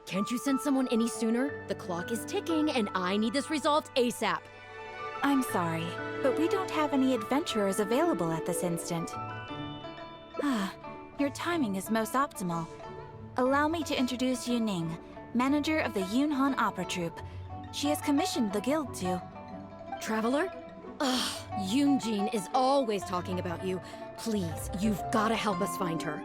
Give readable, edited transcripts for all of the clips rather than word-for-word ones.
Can't you send someone any sooner? The clock is ticking, and I need this resolved ASAP. I'm sorry, but we don't have any adventurers available at this instant. Your timing is most optimal. Allow me to introduce Yuning, manager of the Yunhan Opera Troupe. She has commissioned the guild to... Traveler? Ugh, Yoonjin is always talking about you. Please, you've gotta help us find her.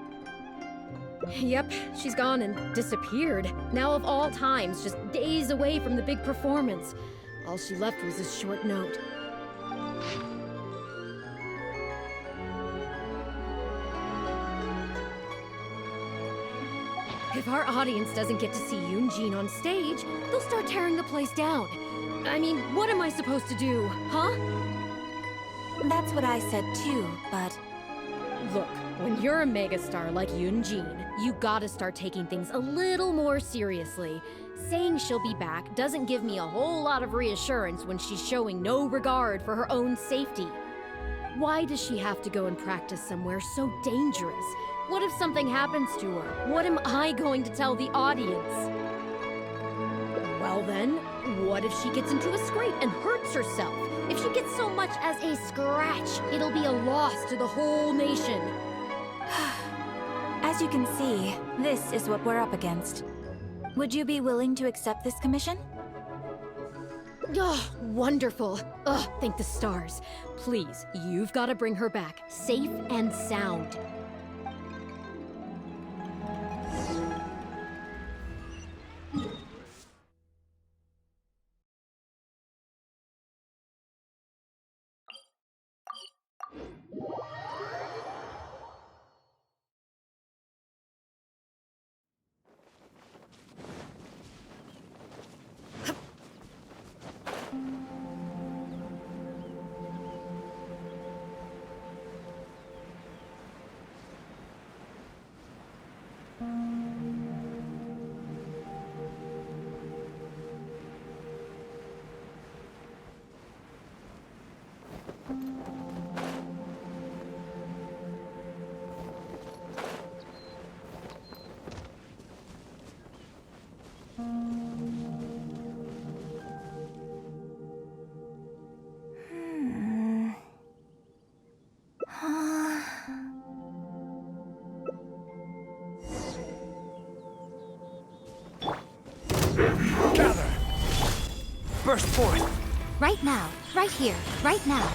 Yep, she's gone and disappeared. Now of all times, just days away from the big performance. All she left was a short note. If our audience doesn't get to see Yoonjin on stage, they'll start tearing the place down. I mean, what am I supposed to do, huh? That's what I said too, but... Look, when you're a megastar like Yoonjin, you gotta start taking things a little more seriously. Saying she'll be back doesn't give me a whole lot of reassurance when she's showing no regard for her own safety. Why does she have to go and practice somewhere so dangerous? What if something happens to her? What am I going to tell the audience? Well then, what if she gets into a scrape and hurts herself? If she gets so much as a scratch, it'll be a loss to the whole nation. As you can see, this is what we're up against. Would you be willing to accept this commission? Oh, wonderful. Oh, thank the stars. Please, you've got to bring her back, safe and sound. Gather! Burst forth! Right now, right here, right now.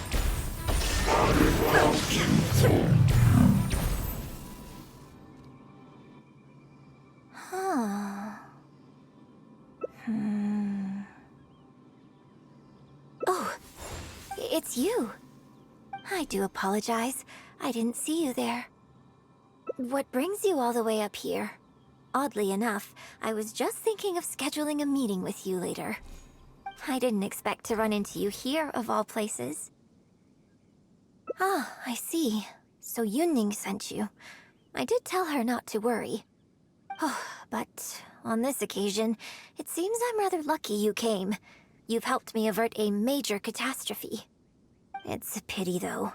Oh, it's you. I do apologize. I didn't see you there. What brings you all the way up here? Oddly enough, I was just thinking of scheduling a meeting with you later. I didn't expect to run into you here, of all places. Ah, I see. So Yunning sent you. I did tell her not to worry. Oh, but on this occasion, it seems I'm rather lucky you came. You've helped me avert a major catastrophe. It's a pity, though.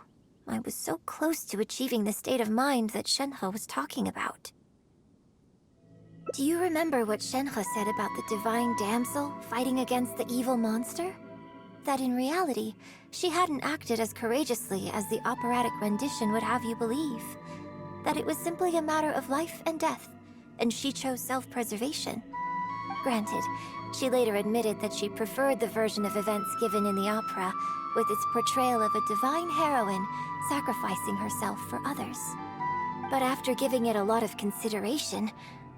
I was so close to achieving the state of mind that Shenhe was talking about. Do you remember what Shenhe said about the divine damsel fighting against the evil monster? That in reality, she hadn't acted as courageously as the operatic rendition would have you believe. That it was simply a matter of life and death, and she chose self-preservation. Granted, she later admitted that she preferred the version of events given in the opera, with its portrayal of a divine heroine sacrificing herself for others. But after giving it a lot of consideration,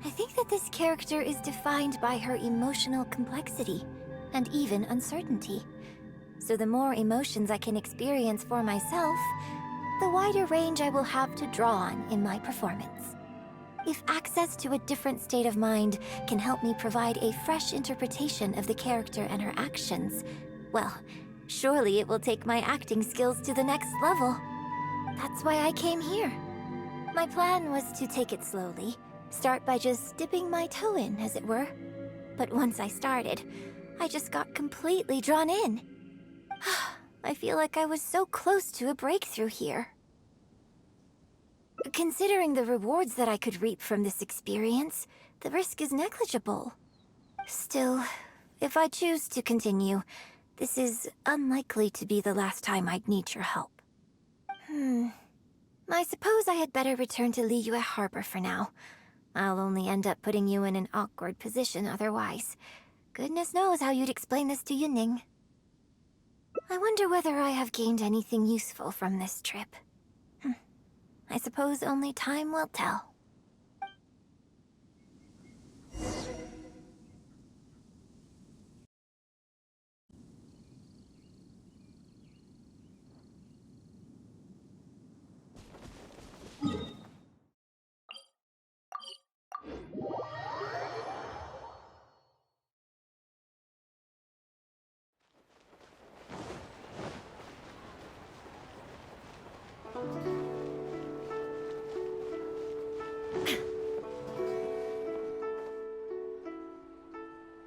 I think that this character is defined by her emotional complexity, and even uncertainty. So the more emotions I can experience for myself, the wider range I will have to draw on in my performance. If access to a different state of mind can help me provide a fresh interpretation of the character and her actions, well, surely it will take my acting skills to the next level. That's why I came here. My plan was to take it slowly, start by just dipping my toe in, as it were. But once I started, I just got completely drawn in. I feel like I was so close to a breakthrough here. Considering the rewards that I could reap from this experience, the risk is negligible. Still, if I choose to continue, this is unlikely to be the last time I'd need your help. I suppose I had better return to Liyue Harbor for now. I'll only end up putting you in an awkward position otherwise. Goodness knows how you'd explain this to Yunning. I wonder whether I have gained anything useful from this trip. I suppose only time will tell.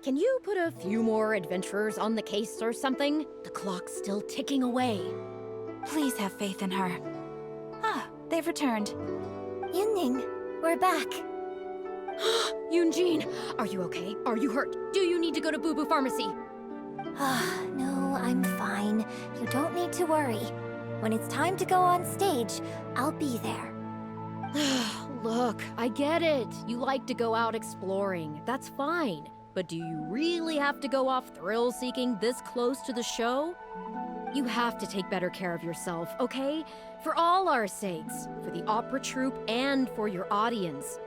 Can you put a few more adventurers on the case or something? The clock's still ticking away. Please have faith in her. Ah, they've returned. Yunning, we're back. Yunjin, are you okay? Are you hurt? Do you need to go to Boo Boo Pharmacy? No, I'm fine. You don't need to worry. When it's time to go on stage, I'll be there. Look, I get it. You like to go out exploring. That's fine. But do you really have to go off thrill-seeking this close to the show? You have to take better care of yourself, okay? For all our sakes. For the opera troupe and for your audience.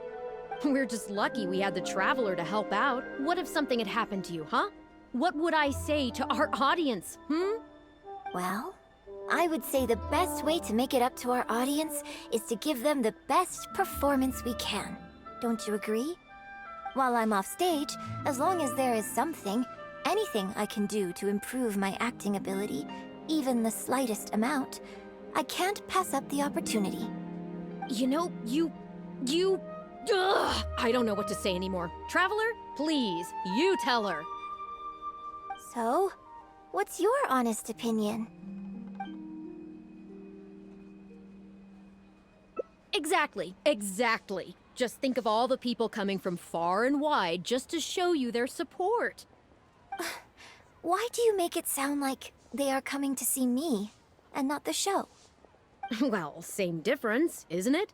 We're just lucky we had the Traveler to help out. What if something had happened to you, huh? What would I say to our audience, Well, I would say the best way to make it up to our audience is to give them the best performance we can. Don't you agree? While I'm off stage, as long as there is something, anything I can do to improve my acting ability, even the slightest amount, I can't pass up the opportunity. You know, Ugh, I don't know what to say anymore. Traveler, please, you tell her. So, what's your honest opinion? Exactly. Just think of all the people coming from far and wide just to show you their support. Why do you make it sound like they are coming to see me, and not the show? Well, same difference, isn't it?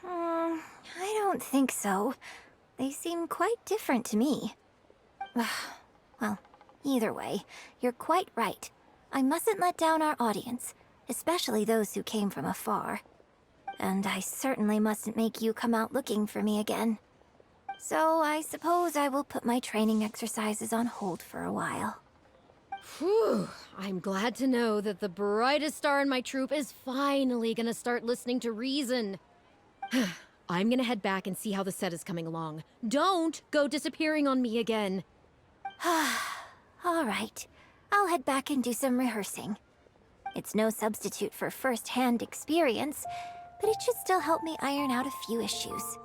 I don't think so. They seem quite different to me. Well, either way, you're quite right. I mustn't let down our audience, especially those who came from afar. And I certainly mustn't make you come out looking for me again. So I suppose I will put my training exercises on hold for a while. Whew, I'm glad to know that the brightest star in my troupe is finally gonna start listening to reason. I'm gonna head back and see how the set is coming along. Don't go disappearing on me again. All right, I'll head back and do some rehearsing. It's no substitute for first-hand experience, but it should still help me iron out a few issues.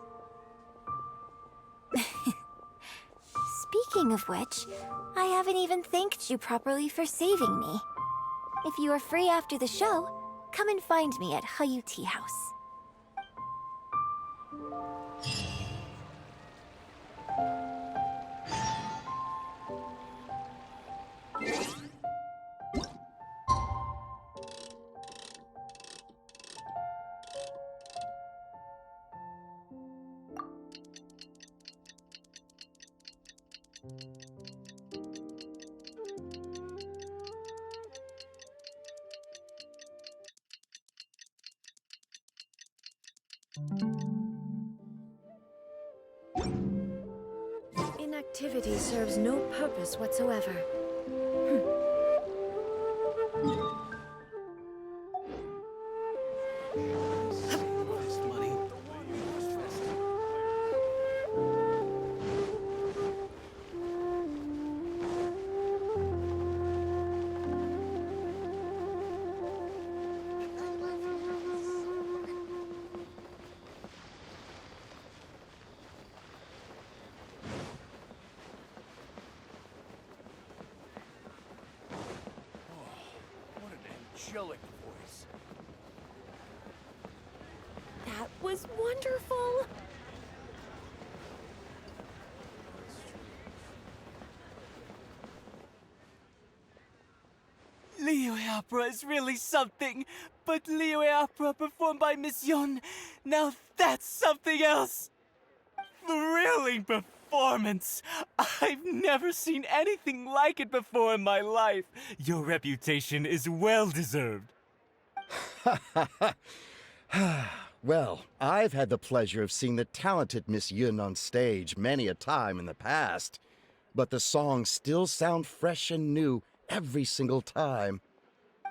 Speaking of which, I haven't even thanked you properly for saving me. If you are free after the show, come and find me at Hayu Tea House. Inactivity serves no purpose whatsoever. What an angelic voice. That was wonderful. opera is really something, but Liyue opera performed by Miss Yun, now that's something else! Thrilling performance! I've never seen anything like it before in my life. Your reputation is well-deserved. Well, I've had the pleasure of seeing the talented Miss Yun on stage many a time in the past, but the songs still sound fresh and new every single time.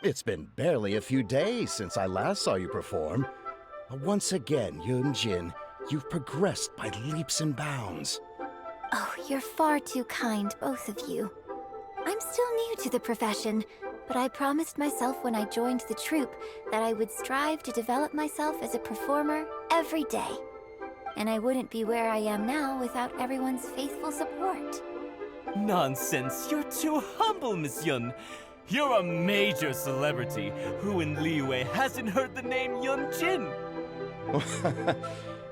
It's been barely a few days since I last saw you perform. Once again, Yun Jin, you've progressed by leaps and bounds. Oh, you're far too kind, both of you. I'm still new to the profession, but I promised myself when I joined the troupe that I would strive to develop myself as a performer every day. And I wouldn't be where I am now without everyone's faithful support. Nonsense, you're too humble, Miss Yun. You're a major celebrity. Who in Liyue hasn't heard the name Yun Jin?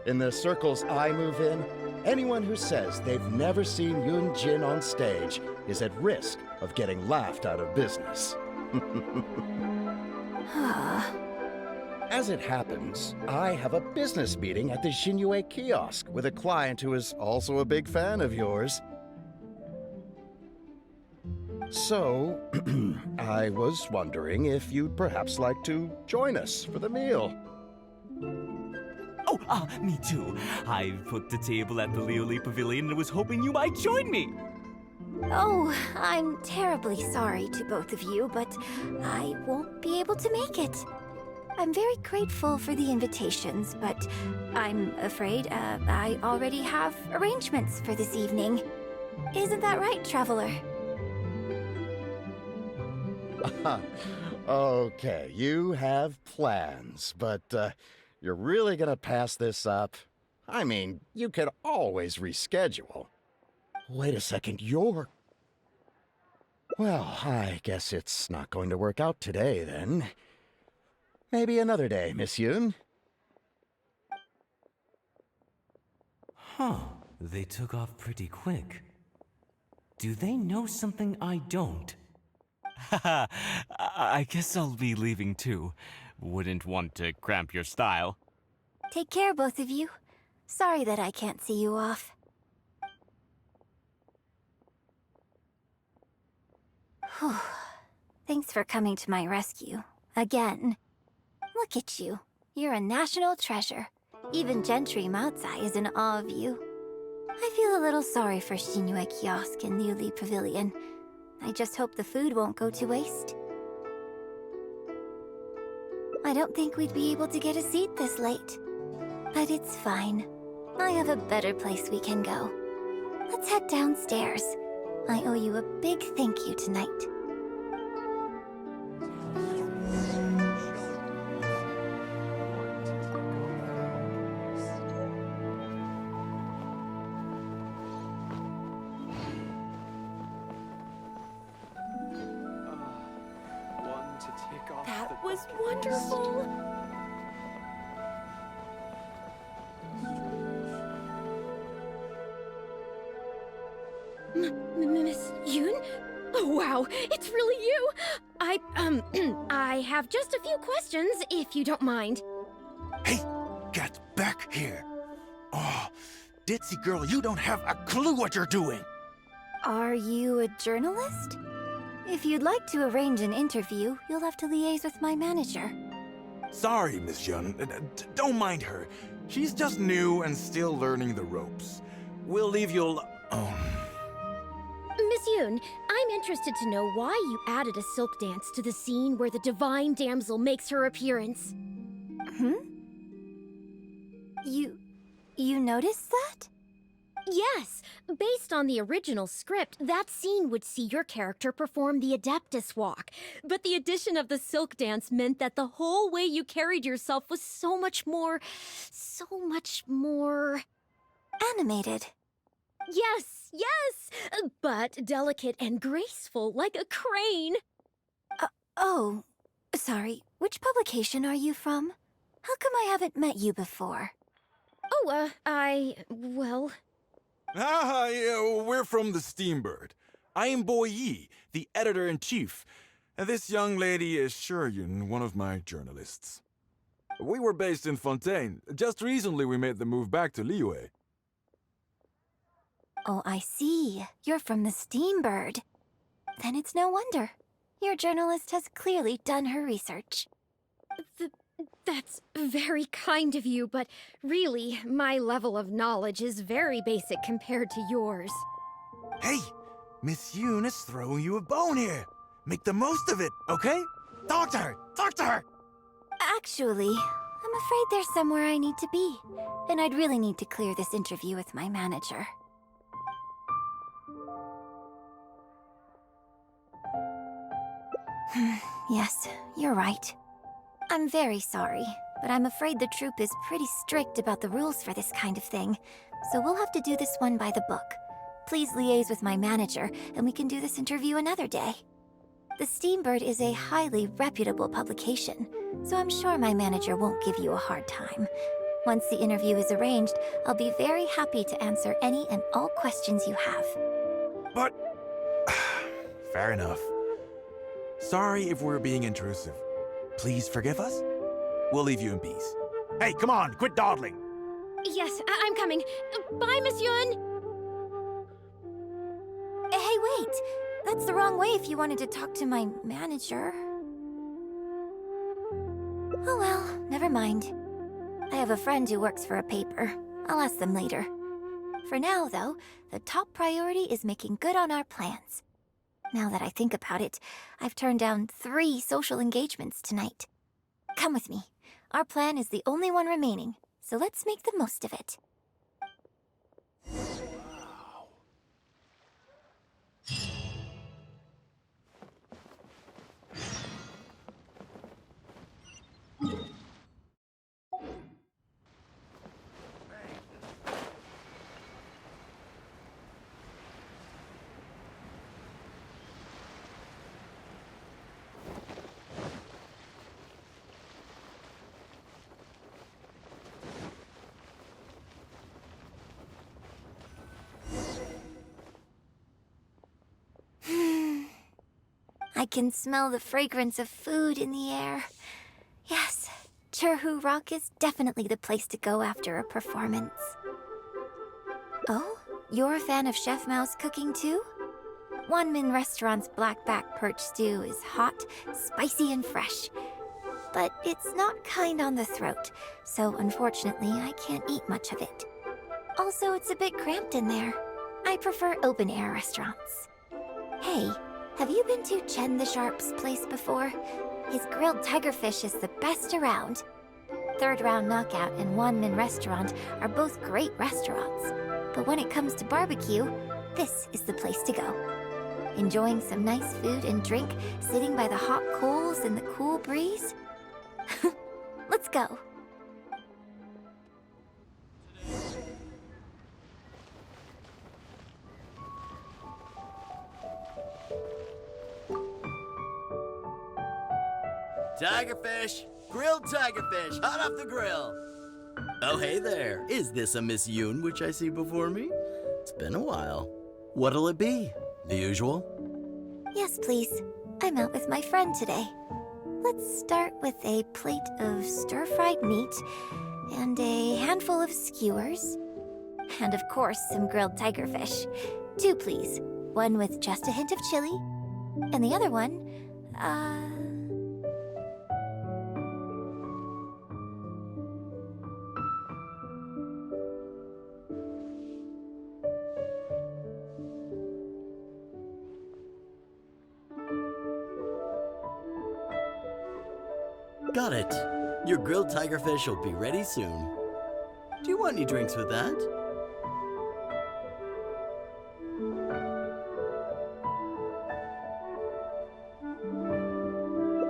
In the circles I move in, anyone who says they've never seen Yun Jin on stage is at risk of getting laughed out of business. As it happens, I have a business meeting at the Xinyue kiosk with a client who is also a big fan of yours. So, I was wondering if you'd perhaps like to join us for the meal. Oh, me too. I booked the table at the Lioli Pavilion and was hoping you might join me. Oh, I'm terribly sorry to both of you, but I won't be able to make it. I'm very grateful for the invitations, but I'm afraid I already have arrangements for this evening. Isn't that right, Traveler? Okay, you have plans, but you're really gonna pass this up? I mean, you could always reschedule. Wait a second, you're... Well, I guess it's not going to work out today, then. Maybe another day, Miss Yun. Huh, they took off pretty quick. Do they know something I don't? Haha, I guess I'll be leaving too. Wouldn't want to cramp your style. Take care, both of you. Sorry that I can't see you off. Whew. Thanks for coming to my rescue. Again. Look at you. You're a national treasure. Even Gentry Moutsai is in awe of you. I feel a little sorry for Xinyue Kiosk and Liuli Pavilion. I just hope the food won't go to waste. I don't think we'd be able to get a seat this late. But it's fine. I have a better place we can go. Let's head downstairs. I owe you a big thank you tonight. That was wonderful! Miss Yun? Oh, wow, it's really you! I have just a few questions, if you don't mind. Hey, get back here. Oh, ditzy girl, you don't have a clue what you're doing. Are you a journalist? If you'd like to arrange an interview, you'll have to liaise with my manager. Sorry, Miss Yun. Don't mind her. She's just new and still learning the ropes. We'll leave you alone. Miss Yun, I'm interested to know why you added a silk dance to the scene where the divine damsel makes her appearance. You noticed that? Yes, based on the original script, that scene would see your character perform the Adeptus Walk. But the addition of the silk dance meant that the whole way you carried yourself was so much more... Animated. Yes, but delicate and graceful like a crane. Oh, sorry. Which publication are you from? How come I haven't met you before? Oh, well... Yeah, we're from the Steambird. I am Boy Yi, the editor-in-chief. This young lady is Shuryun, one of my journalists. We were based in Fontaine. Just recently we made the move back to Liyue. Oh, I see. You're from the Steambird. Then it's no wonder. Your journalist has clearly done her research. That's very kind of you, but really, my level of knowledge is very basic compared to yours. Hey, Miss Yoon is throwing you a bone here. Make the most of it, okay? Talk to her! Talk to her! Actually, I'm afraid there's somewhere I need to be. And I'd really need to clear this interview with my manager. Yes, you're right. I'm very sorry, but I'm afraid the troupe is pretty strict about the rules for this kind of thing, so we'll have to do this one by the book. Please liaise with my manager, and we can do this interview another day. The Steambird is a highly reputable publication, so I'm sure my manager won't give you a hard time. Once the interview is arranged, I'll be very happy to answer any and all questions you have. But... fair enough. Sorry if we're being intrusive. Please forgive us. We'll leave you in peace. Hey, come on, quit dawdling. Yes, I'm coming. Bye, Miss Yun! Hey, wait! That's the wrong way if you wanted to talk to my manager. Oh well, never mind. I have a friend who works for a paper. I'll ask them later. For now, though, the top priority is making good on our plans. Now that I think about it, I've turned down 3 social engagements tonight. Come with me. Our plan is the only one remaining, so let's make the most of it. I can smell the fragrance of food in the air. Yes, Churhu Rock is definitely the place to go after a performance. Oh, you're a fan of Chef Mao's cooking too? Wanmin Restaurant's blackback perch stew is hot, spicy, and fresh. But it's not kind on the throat, so unfortunately I can't eat much of it. Also, it's a bit cramped in there. I prefer open-air restaurants. Hey, have you been to Chen the Sharp's place before? His grilled tigerfish is the best around. Third Round Knockout and Wanmin Restaurant are both great restaurants. But when it comes to barbecue, this is the place to go. Enjoying some nice food and drink, sitting by the hot coals in the cool breeze? Let's go. Tigerfish! Grilled tigerfish, hot off the grill! Oh, hey there. Is this a Miss Yoon which I see before me? It's been a while. What'll it be? The usual? Yes, please. I'm out with my friend today. Let's start with a plate of stir-fried meat and a handful of skewers. And of course, some grilled tigerfish. 2, please. One with just a hint of chili. And the other one, Got it. Your grilled tigerfish will be ready soon. Do you want any drinks with that?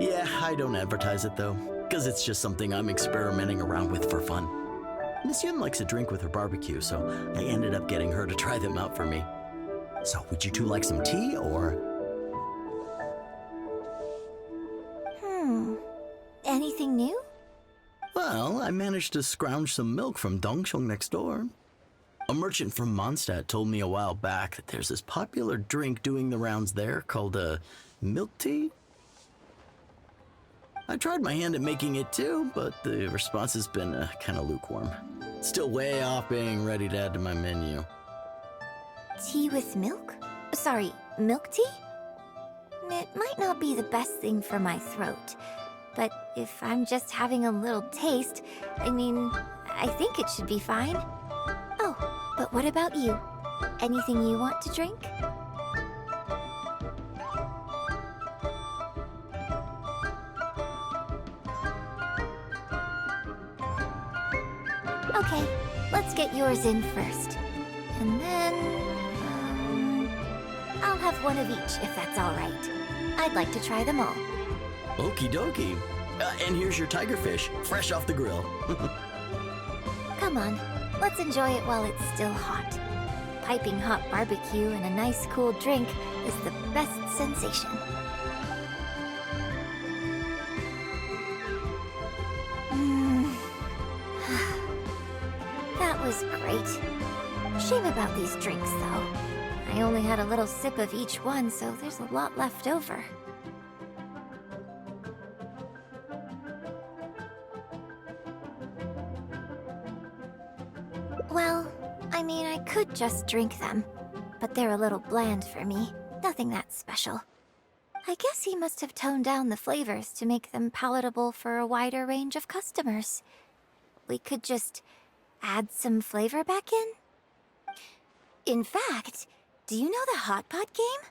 Yeah, I don't advertise it though, because it's just something I'm experimenting around with for fun. Miss Yun likes a drink with her barbecue, so I ended up getting her to try them out for me. So would you two like some tea, or? Anything new? Well, I managed to scrounge some milk from Dongsheng next door. A merchant from Mondstadt told me a while back that there's this popular drink doing the rounds there called milk tea. I tried my hand at making it too, but the response has been kind of lukewarm. Still way off being ready to add to my menu. Tea with milk? Sorry, milk tea? It might not be the best thing for my throat, but if I'm just having a little taste, I think it should be fine. Oh, but what about you? Anything you want to drink? Okay, let's get yours in first. And then, I'll have one of each if that's all right. I'd like to try them all. Okie dokie. And here's your tiger fish, fresh off the grill. Come on, let's enjoy it while it's still hot. Piping hot barbecue and a nice cool drink is the best sensation. That was great. Shame about these drinks, though. I only had a little sip of each one, so there's a lot left over. Well, I could just drink them, but they're a little bland for me. Nothing that special. I guess he must have toned down the flavors to make them palatable for a wider range of customers. We could just add some flavor back in? In fact, do you know the hot pot game?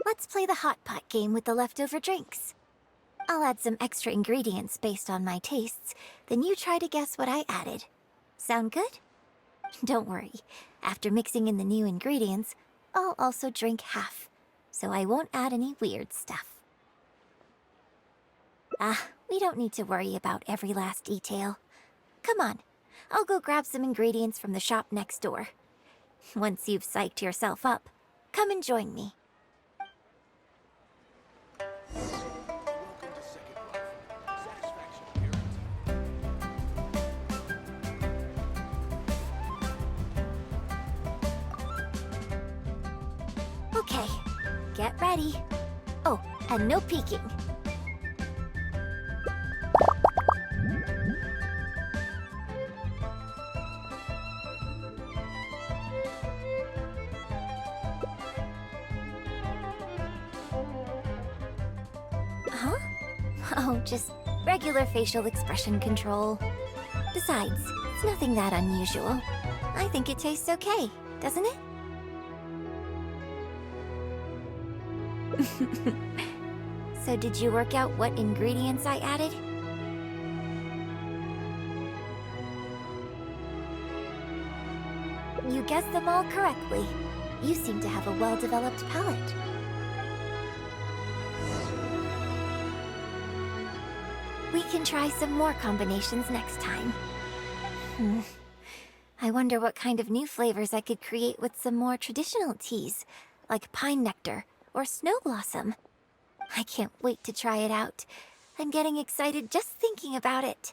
Let's play the hot pot game with the leftover drinks. I'll add some extra ingredients based on my tastes, then you try to guess what I added. Sound good? Don't worry, after mixing in the new ingredients, I'll also drink half, so I won't add any weird stuff. We don't need to worry about every last detail. Come on, I'll go grab some ingredients from the shop next door. Once you've psyched yourself up, come and join me. Okay, get ready. Oh, and no peeking. Huh? Oh, just regular facial expression control. Besides, it's nothing that unusual. I think it tastes okay, doesn't it? So did you work out what ingredients I added? You guessed them all correctly. You seem to have a well-developed palate. We can try some more combinations next time. I wonder what kind of new flavors I could create with some more traditional teas, like pine nectar or snow blossom. I can't wait to try it out. I'm getting excited just thinking about it.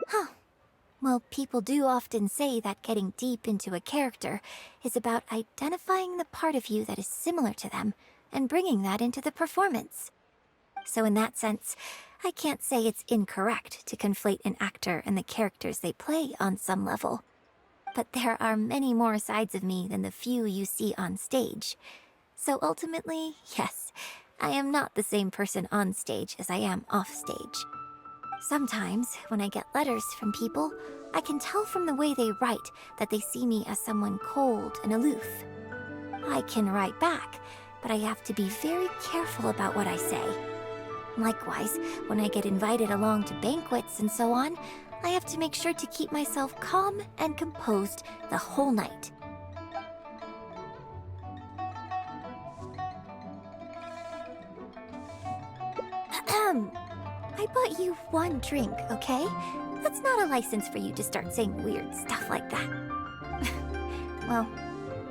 Huh. Well, people do often say that getting deep into a character is about identifying the part of you that is similar to them and bringing that into the performance. So in that sense, I can't say it's incorrect to conflate an actor and the characters they play on some level. But there are many more sides of me than the few you see on stage. So ultimately, yes, I am not the same person on stage as I am off stage. Sometimes, when I get letters from people, I can tell from the way they write that they see me as someone cold and aloof. I can write back, but I have to be very careful about what I say. Likewise, when I get invited along to banquets and so on, I have to make sure to keep myself calm and composed the whole night. I bought you one drink, okay? That's not a license for you to start saying weird stuff like that. Well,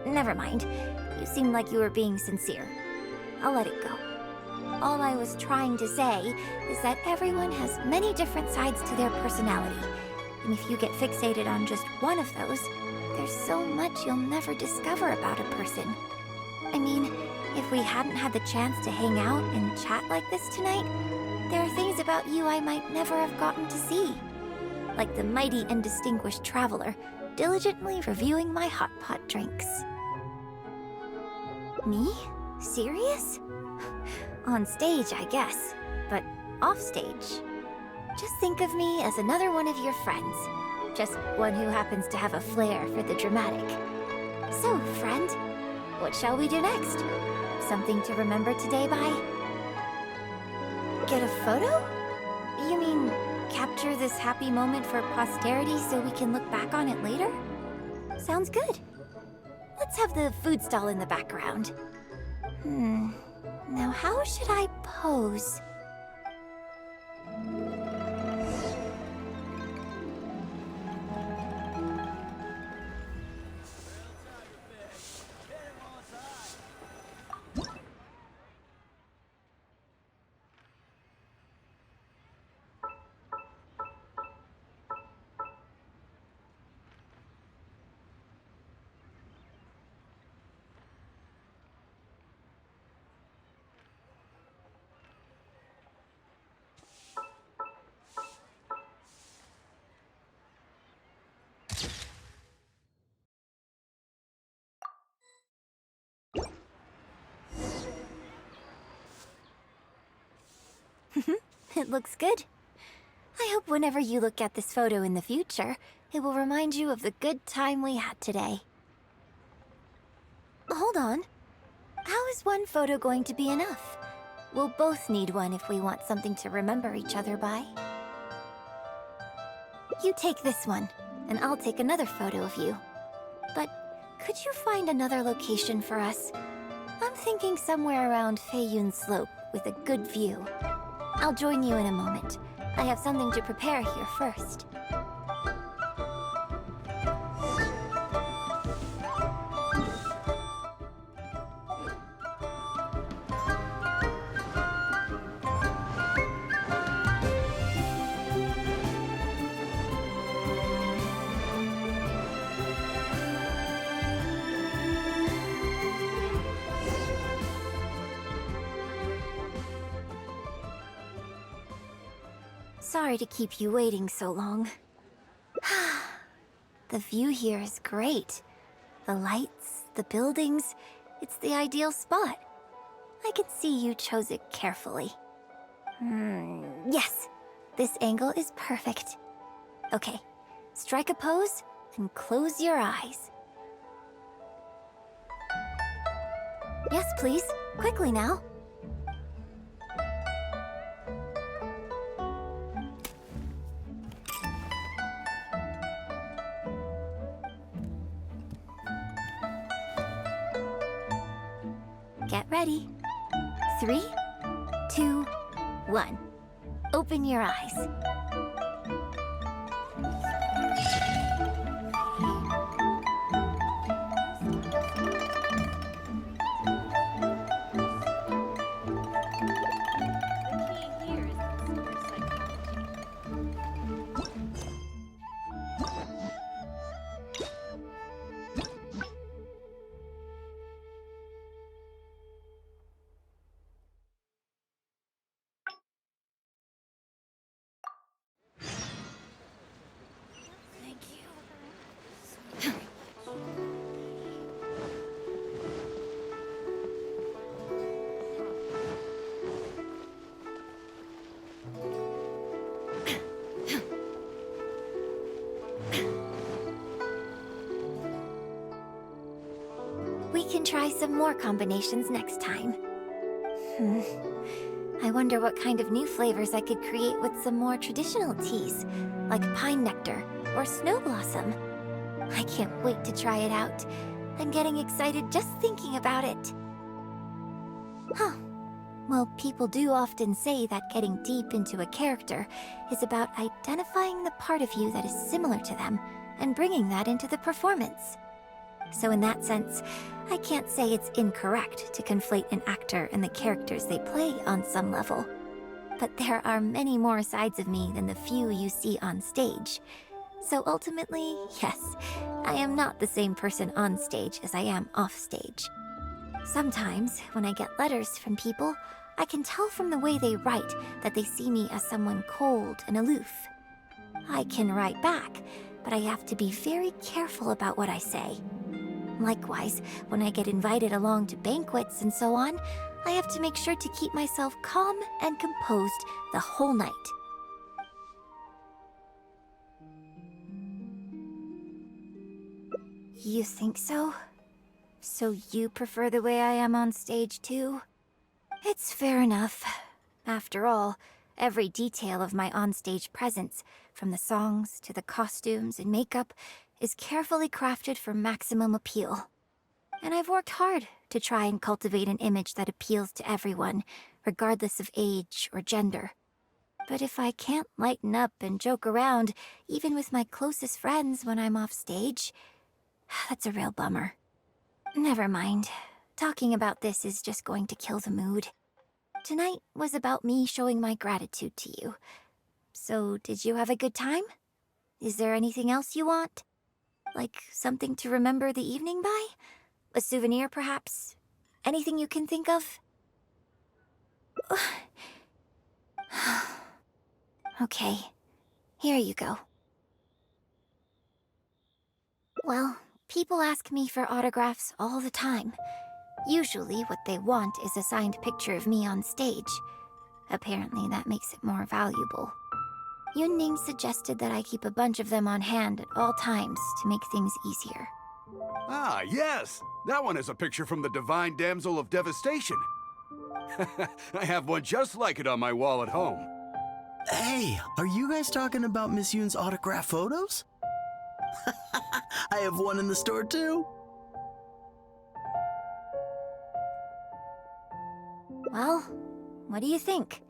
never mind. You seemed like you were being sincere. I'll let it go. all I was trying to say is that everyone has many different sides to their personality. And if you get fixated on just one of those, there's so much you'll never discover about a person. I mean, if we hadn't had the chance to hang out and chat like this tonight, there are things about you I might never have gotten to see. Like the mighty and distinguished traveler, diligently reviewing my hot pot drinks. Me? Serious? On stage, I guess, but off stage. Just think of me as another one of your friends. Just one who happens to have a flair for the dramatic. So, friend, what shall we do next? Something to remember today by? Get a photo? You mean capture this happy moment for posterity so we can look back on it later? Sounds good. Let's have the food stall in the background. Now how should I pose? It looks good. I hope whenever you look at this photo in the future, it will remind you of the good time we had today. Hold on. How is one photo going to be enough? We'll both need one if we want something to remember each other by. You take this one, and I'll take another photo of you. But could you find another location for us? I'm thinking somewhere around Feiyun Slope with a good view. I'll join you in a moment. I have something to prepare here first. Sorry to keep you waiting so long. The view here is great. The lights, the buildings, it's the ideal spot. I can see you chose it carefully. Yes, this angle is perfect. Okay, strike a pose and close your eyes. Yes, please. Quickly now. Get ready. 3, 2, 1. Open your eyes. We can try some more combinations next time. I wonder what kind of new flavors I could create with some more traditional teas, like pine nectar or snow blossom. I can't wait to try it out. I'm getting excited just thinking about it. Well, people do often say that getting deep into a character is about identifying the part of you that is similar to them and bringing that into the performance. So in that sense, I can't say it's incorrect to conflate an actor and the characters they play on some level. But there are many more sides of me than the few you see on stage. So ultimately, yes, I am not the same person on stage as I am off stage. Sometimes, when I get letters from people, I can tell from the way they write that they see me as someone cold and aloof. I can write back, but I have to be very careful about what I say. Likewise, when I get invited along to banquets and so on, I have to make sure to keep myself calm and composed the whole night. You think so? So you prefer the way I am on stage too? It's fair enough. After all, every detail of my onstage presence, from the songs to the costumes and makeup, is carefully crafted for maximum appeal. And I've worked hard to try and cultivate an image that appeals to everyone, regardless of age or gender. But if I can't lighten up and joke around, even with my closest friends when I'm off stage, that's a real bummer. Never mind. Talking about this is just going to kill the mood. Tonight was about me showing my gratitude to you. So, did you have a good time? Is there anything else you want? Like something to remember the evening by? A souvenir, perhaps? Anything you can think of? Okay, here you go. Well, people ask me for autographs all the time. Usually what they want is a signed picture of me on stage. Apparently that makes it more valuable. Yunning suggested that I keep a bunch of them on hand at all times to make things easier. Ah, yes! That one is a picture from the Divine Damsel of Devastation. I have one just like it on my wall at home. Hey, are you guys talking about Miss Yoon's autograph photos? I have one in the store too. Well, what do you think?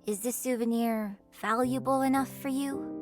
Is this souvenir valuable enough for you?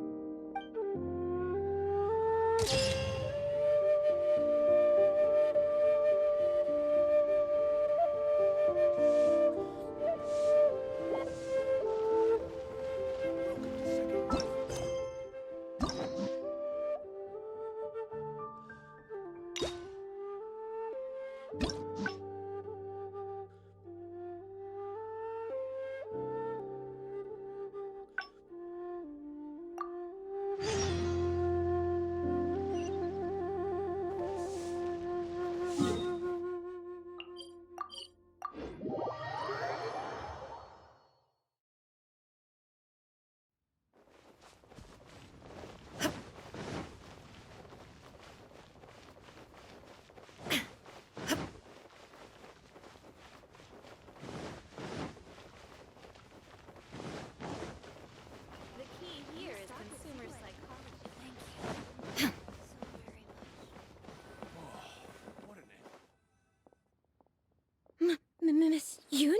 Miss Yoon?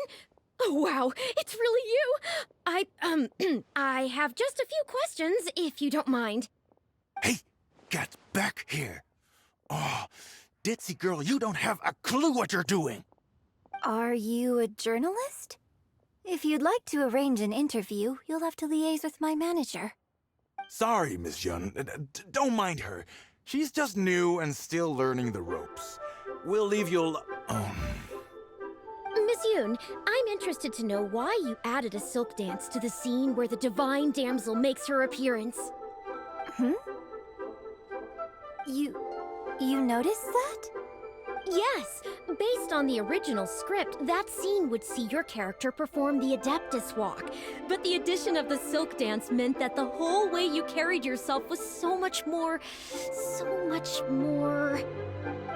Oh, wow, it's really you! I have just a few questions, if you don't mind. Hey, get back here. Oh, ditzy girl, you don't have a clue what you're doing. Are you a journalist? If you'd like to arrange an interview, you'll have to liaise with my manager. Sorry, Miss Yun. Don't mind her. She's just new and still learning the ropes. We'll leave you Miss Yoon, I'm interested to know why you added a silk dance to the scene where the Divine Damsel makes her appearance. You noticed that? Yes, based on the original script, that scene would see your character perform the Adeptus Walk. But the addition of the silk dance meant that the whole way you carried yourself was so much more...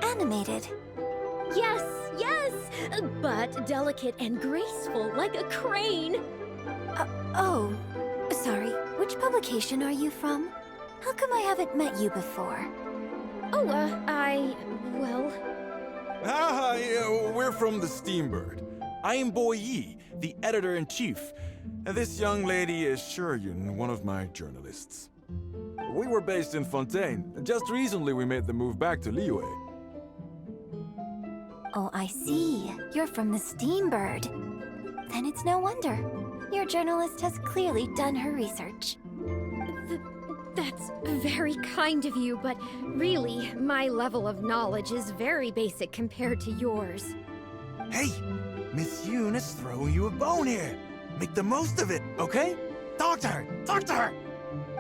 Animated. Yes, but delicate and graceful, like a crane. Oh, sorry. Which publication are you from? How come I haven't met you before? Oh, we're from the Steambird. I am Boy Yi, the editor-in-chief. And this young lady is Shuryun, one of my journalists. We were based in Fontaine. Just recently we made the move back to Liyue. Oh, I see. You're from the Steambird. Then it's no wonder. Your journalist has clearly done her research. That's very kind of you, but really, my level of knowledge is very basic compared to yours. Hey, Miss Yoon is throwing you a bone here. Make the most of it, okay? Talk to her! Talk to her!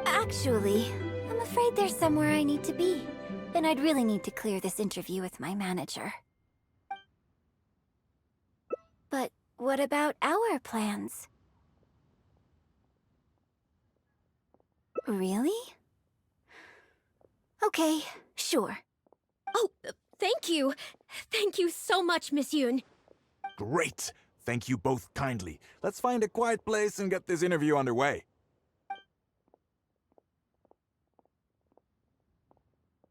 Actually, I'm afraid there's somewhere I need to be. And I'd really need to clear this interview with my manager. But what about our plans? Really? Okay, sure. Oh, thank you. Thank you so much, Miss Yoon. Great! Thank you both kindly. Let's find a quiet place and get this interview underway.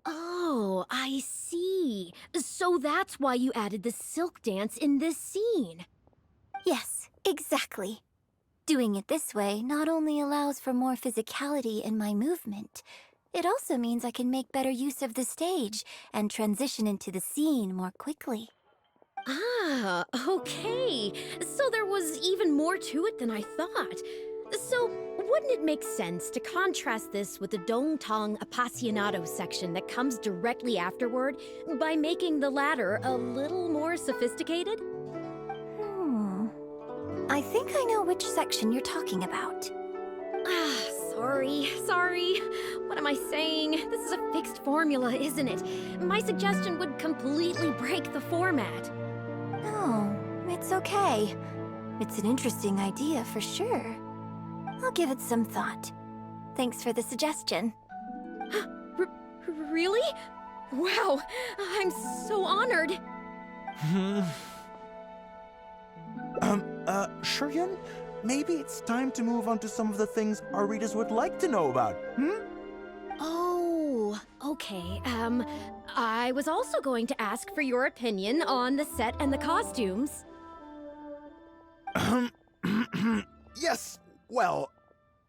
Oh, I see. So that's why you added the silk dance in this scene. Yes, exactly. Doing it this way not only allows for more physicality in my movement, it also means I can make better use of the stage and transition into the scene more quickly. Ah, okay. So there was even more to it than I thought. So, wouldn't it make sense to contrast this with the Dongtong Appassionato section that comes directly afterward by making the latter a little more sophisticated? I think I know which section you're talking about. Ah, sorry. What am I saying? This is a fixed formula, isn't it? My suggestion would completely break the format. No, it's okay. It's an interesting idea for sure. I'll give it some thought. Thanks for the suggestion. Really? Wow, I'm so honored. Shuryun, maybe it's time to move on to some of the things our readers would like to know about, Oh, okay. I was also going to ask for your opinion on the set and the costumes. Yes, well,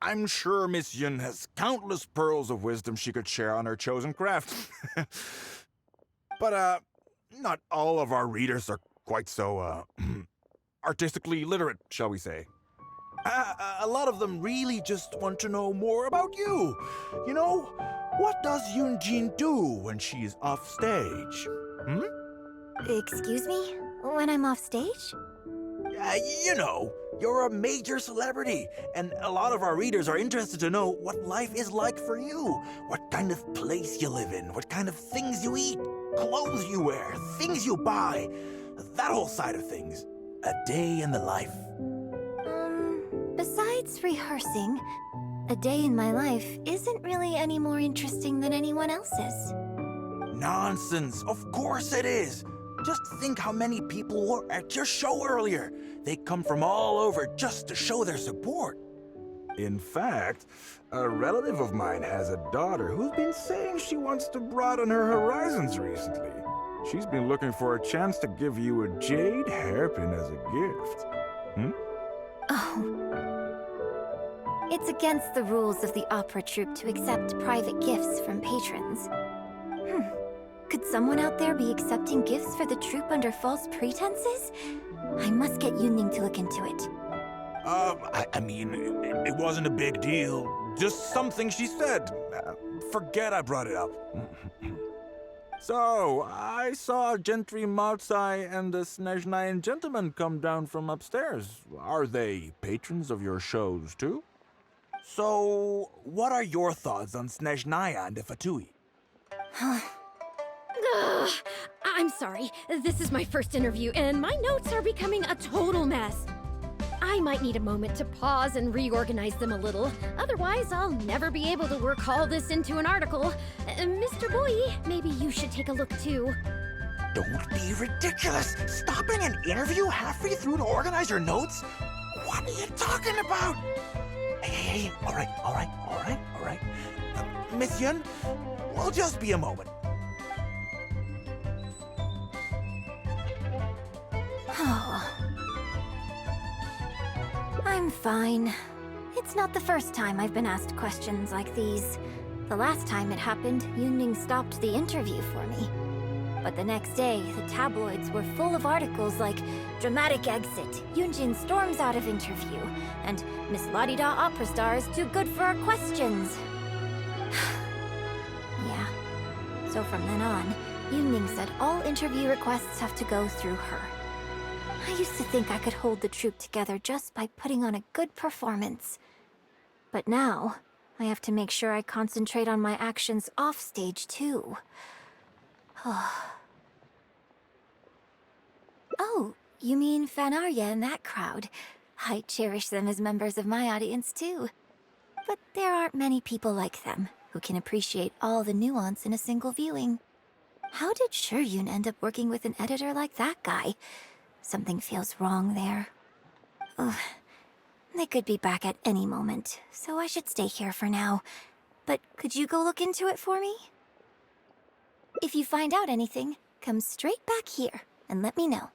I'm sure Miss Yun has countless pearls of wisdom she could share on her chosen craft. But, not all of our readers are quite so, artistically literate, shall we say. A lot of them really just want to know more about you. You know, what does Yoonjin do when she's off stage? Excuse me? When I'm off stage? You know, you're a major celebrity, and a lot of our readers are interested to know what life is like for you. What kind of place you live in, what kind of things you eat, clothes you wear, things you buy, that whole side of things. A day in the life. Besides rehearsing, a day in my life isn't really any more interesting than anyone else's. Nonsense, of course it is. Just think how many people were at your show earlier. They come from all over just to show their support. In fact, a relative of mine has a daughter who's been saying she wants to broaden her horizons recently. She's been looking for a chance to give you a jade hairpin as a gift. Oh. It's against the rules of the opera troupe to accept private gifts from patrons. Could someone out there be accepting gifts for the troupe under false pretenses? I must get Yunning to look into it. I mean, it wasn't a big deal. Just something she said. Forget I brought it up. So, I saw Gentry Maltsai and the Snezhnayan gentleman come down from upstairs. Are they patrons of your shows, too? So, what are your thoughts on Snezhnaya and the Fatui? I'm sorry. This is my first interview, and my notes are becoming a total mess. I might need a moment to pause and reorganize them a little. Otherwise, I'll never be able to work all this into an article. Mr. Boyi, maybe you should take a look too. Don't be ridiculous! Stopping an interview halfway through to organize your notes? What are you talking about? Hey, all right. Miss Yun, we'll just be a moment. I'm fine. It's not the first time I've been asked questions like these. The last time it happened, Yunning stopped the interview for me. But the next day, the tabloids were full of articles like "Dramatic Exit, Yoonjin storms out of interview," and "Miss La-di-da opera star is too good for our questions." Yeah. So from then on, Yoonjin said all interview requests have to go through her. I used to think I could hold the troupe together just by putting on a good performance. But now, I have to make sure I concentrate on my actions off stage too. Oh, you mean Fan Arya and that crowd. I cherish them as members of my audience too. But there aren't many people like them who can appreciate all the nuance in a single viewing. How did Shiryun end up working with an editor like that guy? Something feels wrong there. Ugh. They could be back at any moment, so I should stay here for now. But could you go look into it for me? If you find out anything, come straight back here and let me know.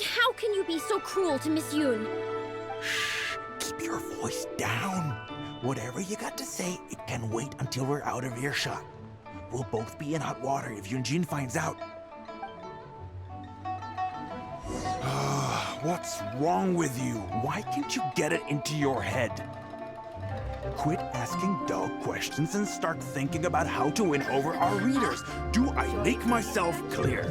How can you be so cruel to Miss Yoon? Shh, keep your voice down. Whatever you got to say, it can wait until we're out of earshot. We'll both be in hot water if Yoonjin finds out. What's wrong with you? Why can't you get it into your head? Quit asking dull questions and start thinking about how to win over our readers. Do I make myself clear?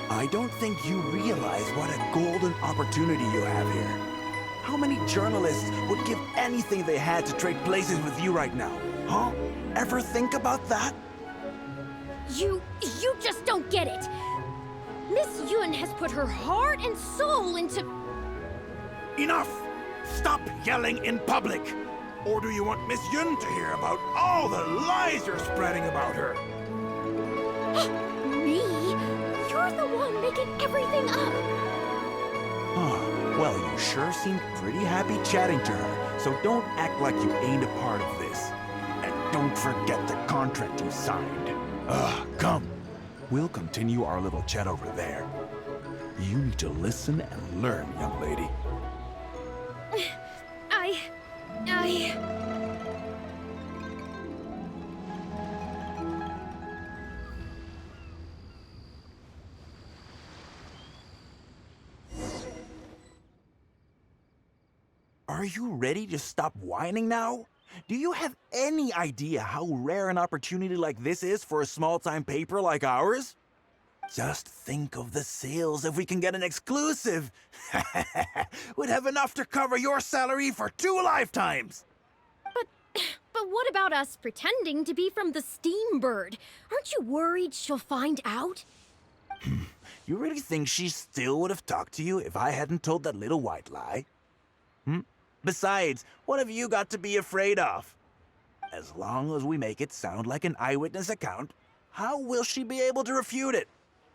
I don't think you realize what a golden opportunity you have here. How many journalists would give anything they had to trade places with you right now? Huh? Ever think about that? You just don't get it. Miss Yoon has put her heart and soul into... Enough! Stop yelling in public! Or do you want Miss Yoon to hear about all the lies you're spreading about her? Me? You're the one making everything up. Well, you sure seem pretty happy chatting to her, so don't act like you ain't a part of this. And don't forget the contract you signed. Come. We'll continue our little chat over there. You need to listen and learn, young lady. Are you ready to stop whining now? Do you have any idea how rare an opportunity like this is for a small-time paper like ours? Just think of the sales if we can get an exclusive. We'd have enough to cover your salary for 2 lifetimes. But what about us pretending to be from the Steambird? Aren't you worried she'll find out? You really think she still would have talked to you if I hadn't told that little white lie? Besides, what have you got to be afraid of? As long as we make it sound like an eyewitness account, how will she be able to refute it?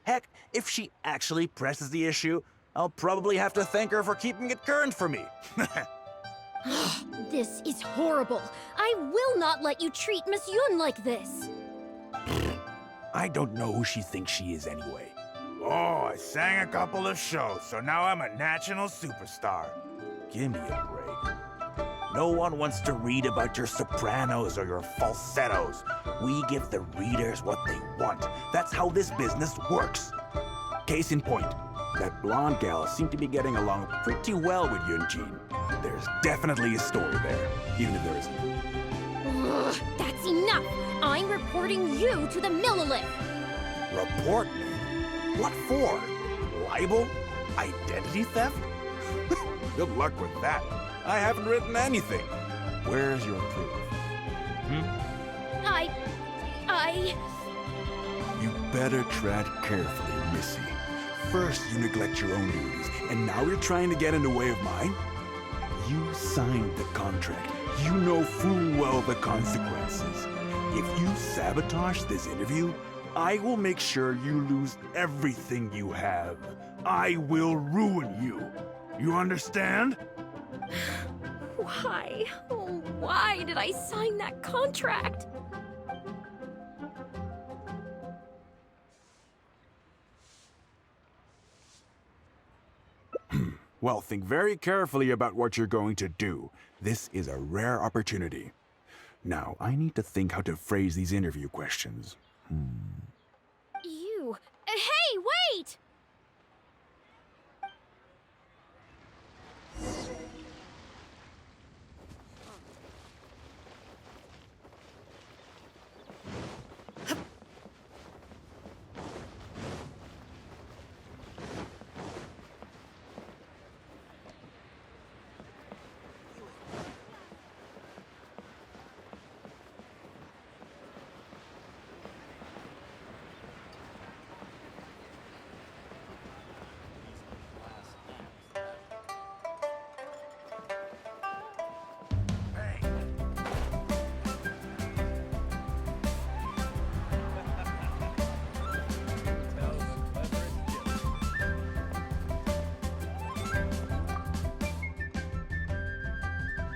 Heck, if she actually presses the issue, I'll probably have to thank her for keeping it current for me. This is horrible. I will not let you treat Miss Yoon like this. I don't know who she thinks she is anyway. Oh, I sang a couple of shows, so now I'm a national superstar. Give me a break. No one wants to read about your sopranos or your falsettos. We give the readers what they want. That's how this business works. Case in point, that blonde gal seemed to be getting along pretty well with Yoonjin. There's definitely a story there, even if there isn't. Ugh, that's enough! I'm reporting you to the Millilith! Report me? What for? Libel? Identity theft? Good luck with that. I haven't written anything. Where's your proof? You better tread carefully, Missy. First you neglect your own duties, and now you're trying to get in the way of mine? You signed the contract. You know full well the consequences. If you sabotage this interview, I will make sure you lose everything you have. I will ruin you. You understand? Why? Oh, why did I sign that contract? Well, think very carefully about what you're going to do. This is a rare opportunity. Now, I need to think how to phrase these interview questions. You. Hey, wait!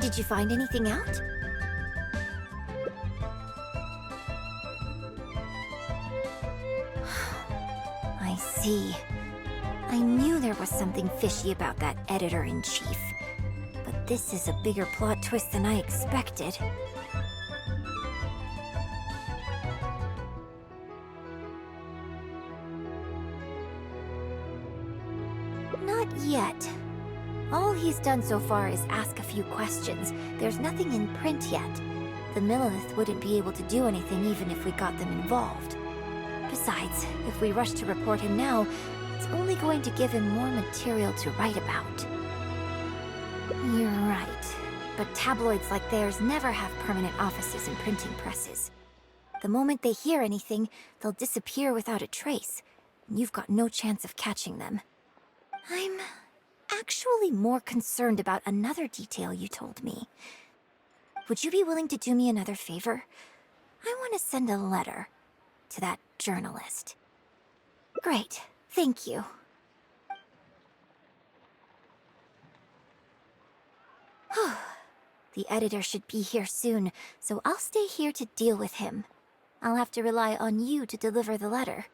Did you find anything out? I see. I knew there was something fishy about that editor-in-chief. But this is a bigger plot twist than I expected. Not yet. All he's done so far is ask a few questions. There's nothing in print yet. The Millilith wouldn't be able to do anything even if we got them involved. Besides, if we rush to report him now, it's only going to give him more material to write about. You're right. But tabloids like theirs never have permanent offices and printing presses. The moment they hear anything, they'll disappear without a trace. And you've got no chance of catching them. I'm actually more concerned about another detail you told me. Would you be willing to do me another favor? I want to send a letter to that journalist. Great, thank you. The editor should be here soon, so I'll stay here to deal with him. I'll have to rely on you to deliver the letter.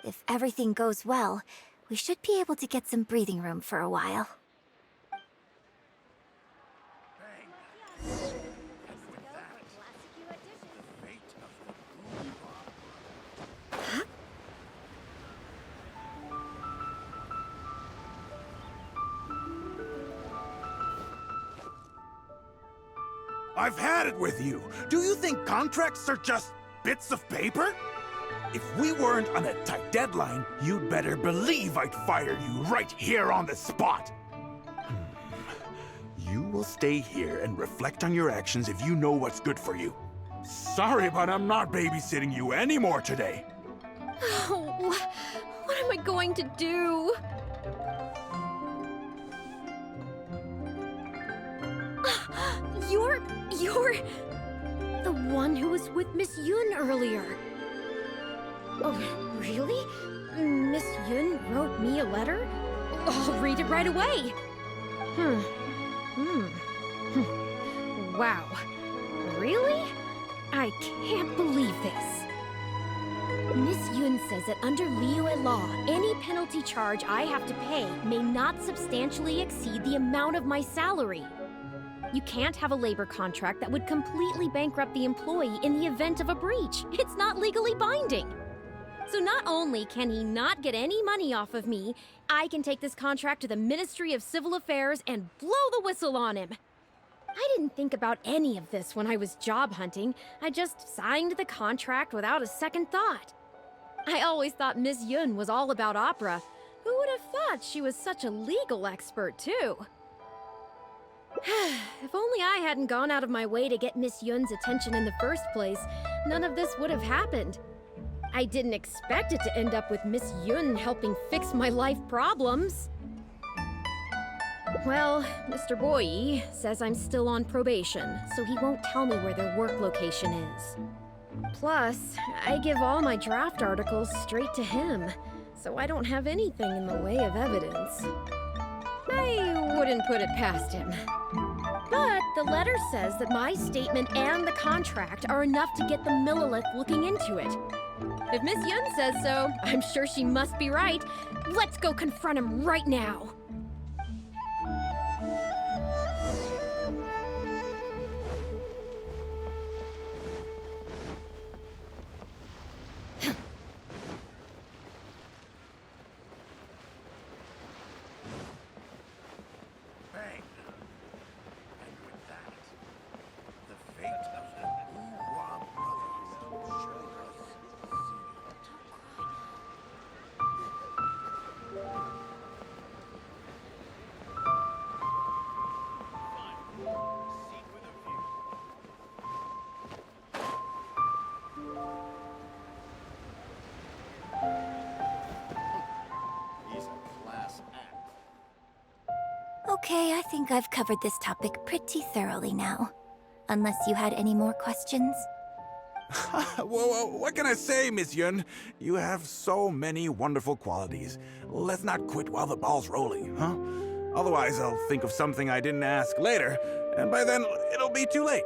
If everything goes well, we should be able to get some breathing room for a while. I've had it with you. Do you think contracts are just bits of paper? If we weren't on a tight deadline, you'd better believe I'd fire you right here on the spot. You will stay here and reflect on your actions if you know what's good for you. Sorry, but I'm not babysitting you anymore today. Oh, what am I going to do? You're the one who was with Miss Yun earlier. Oh, really? Miss Yun wrote me a letter? I'll read it right away. Wow. Really? I can't believe this. Miss Yun says that under Liyue law, any penalty charge I have to pay may not substantially exceed the amount of my salary. You can't have a labor contract that would completely bankrupt the employee in the event of a breach. It's not legally binding. So not only can he not get any money off of me, I can take this contract to the Ministry of Civil Affairs and blow the whistle on him. I didn't think about any of this when I was job hunting. I just signed the contract without a second thought. I always thought Miss Yun was all about opera. Who would have thought she was such a legal expert, too? If only I hadn't gone out of my way to get Miss Yun's attention in the first place, none of this would have happened. I didn't expect it to end up with Miss Yun helping fix my life problems. Well, Mr. Boyi says I'm still on probation, so he won't tell me where their work location is. Plus, I give all my draft articles straight to him, so I don't have anything in the way of evidence. I wouldn't put it past him. But the letter says that my statement and the contract are enough to get the Millilith looking into it. If Miss Yun says so, I'm sure she must be right. Let's go confront him right now. Bang. And with that, the fate of the Wu-Hua brothers surely was sealed. Seat with a view. He's a class act. Okay, I think I've covered this topic pretty thoroughly now. Unless you had any more questions? Whoa, what can I say, Miss Yun? You have so many wonderful qualities. Let's not quit while the ball's rolling, huh? Otherwise, I'll think of something I didn't ask later, and by then, it'll be too late.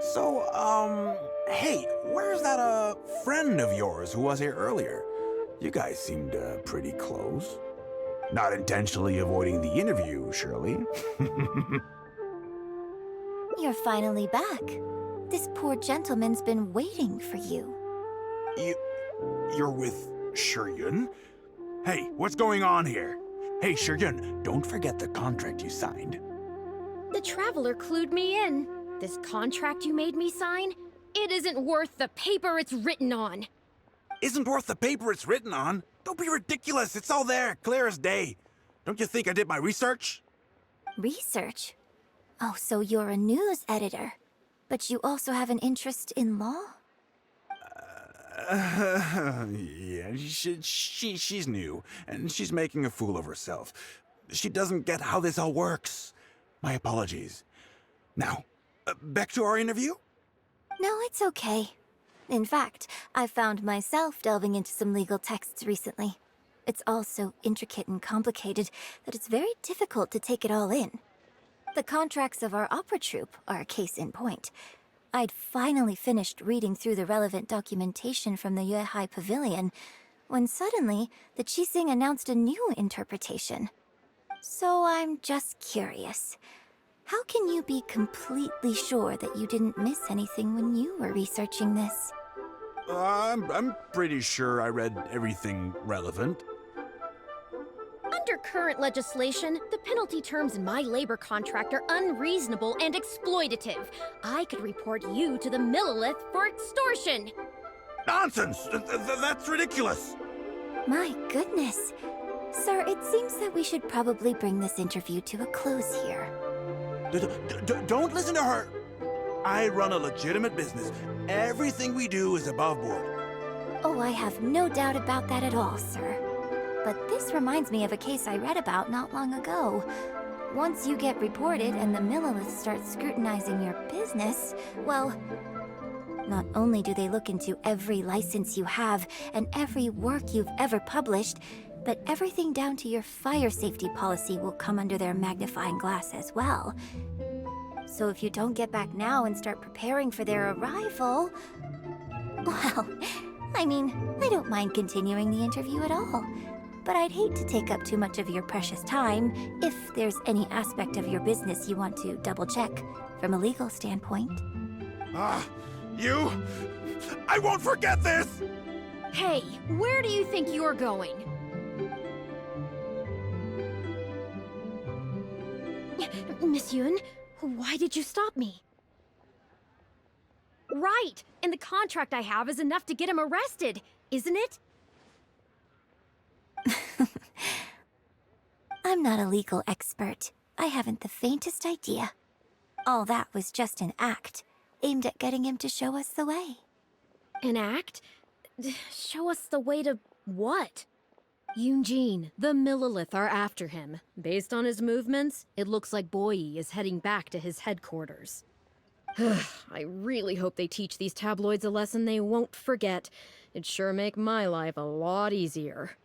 So, hey, where's that, friend of yours who was here earlier? You guys seemed, pretty close. Not intentionally avoiding the interview, surely? You're finally back. This poor gentleman's been waiting for you. You're with Shiyun? Hey, what's going on here? Hey, Shiyun, don't forget the contract you signed. The Traveler clued me in. This contract you made me sign? It isn't worth the paper it's written on. Isn't worth the paper it's written on? Don't be ridiculous. It's all there, clear as day. Don't you think I did my research? Research? Oh, so you're a news editor. But you also have an interest in law? Yeah, she's new, and she's making a fool of herself. She doesn't get how this all works. My apologies. Now, back to our interview? No, it's okay. In fact, I found myself delving into some legal texts recently. It's all so intricate and complicated that it's very difficult to take it all in. The contracts of our opera troupe are a case in point. I'd finally finished reading through the relevant documentation from the Yuehai Pavilion when suddenly the Qixing announced a new interpretation. So I'm just curious. How can you be completely sure that you didn't miss anything when you were researching this? I'm pretty sure I read everything relevant. Under current legislation, the penalty terms in my labor contract are unreasonable and exploitative. I could report you to the Millilith for extortion. Nonsense! That's ridiculous! My goodness. Sir, it seems that we should probably bring this interview to a close here. Don't listen to her! I run a legitimate business. Everything we do is above board. Oh, I have no doubt about that at all, sir. But this reminds me of a case I read about not long ago. Once you get reported and the Millilith starts scrutinizing your business, well, not only do they look into every license you have and every work you've ever published, but everything down to your fire safety policy will come under their magnifying glass as well. So if you don't get back now and start preparing for their arrival, well, I mean, I don't mind continuing the interview at all. But I'd hate to take up too much of your precious time if there's any aspect of your business you want to double-check from a legal standpoint. You? I won't forget this! Hey, where do you think you're going? Miss Yun, why did you stop me? Right, and the contract I have is enough to get him arrested, isn't it? I'm not a legal expert. I haven't the faintest idea. All that was just an act, aimed at getting him to show us the way. An act? Show us the way to what? Yoonjin, the Millilith are after him. Based on his movements, it looks like Boyi is heading back to his headquarters. I really hope they teach these tabloids a lesson they won't forget. It'd sure make my life a lot easier.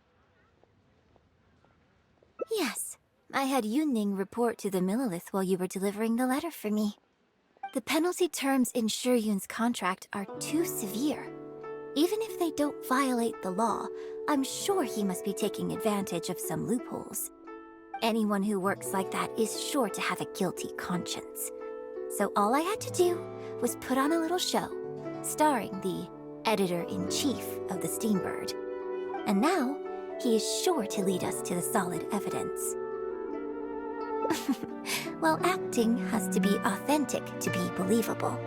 Yes, I had Yunning report to the Millilith while you were delivering the letter for me. The penalty terms in Shuyun's contract are too severe. Even if they don't violate the law, I'm sure he must be taking advantage of some loopholes. Anyone who works like that is sure to have a guilty conscience. So all I had to do was put on a little show, starring the editor-in-chief of the Steambird. And now, he is sure to lead us to the solid evidence. Well, acting has to be authentic to be believable.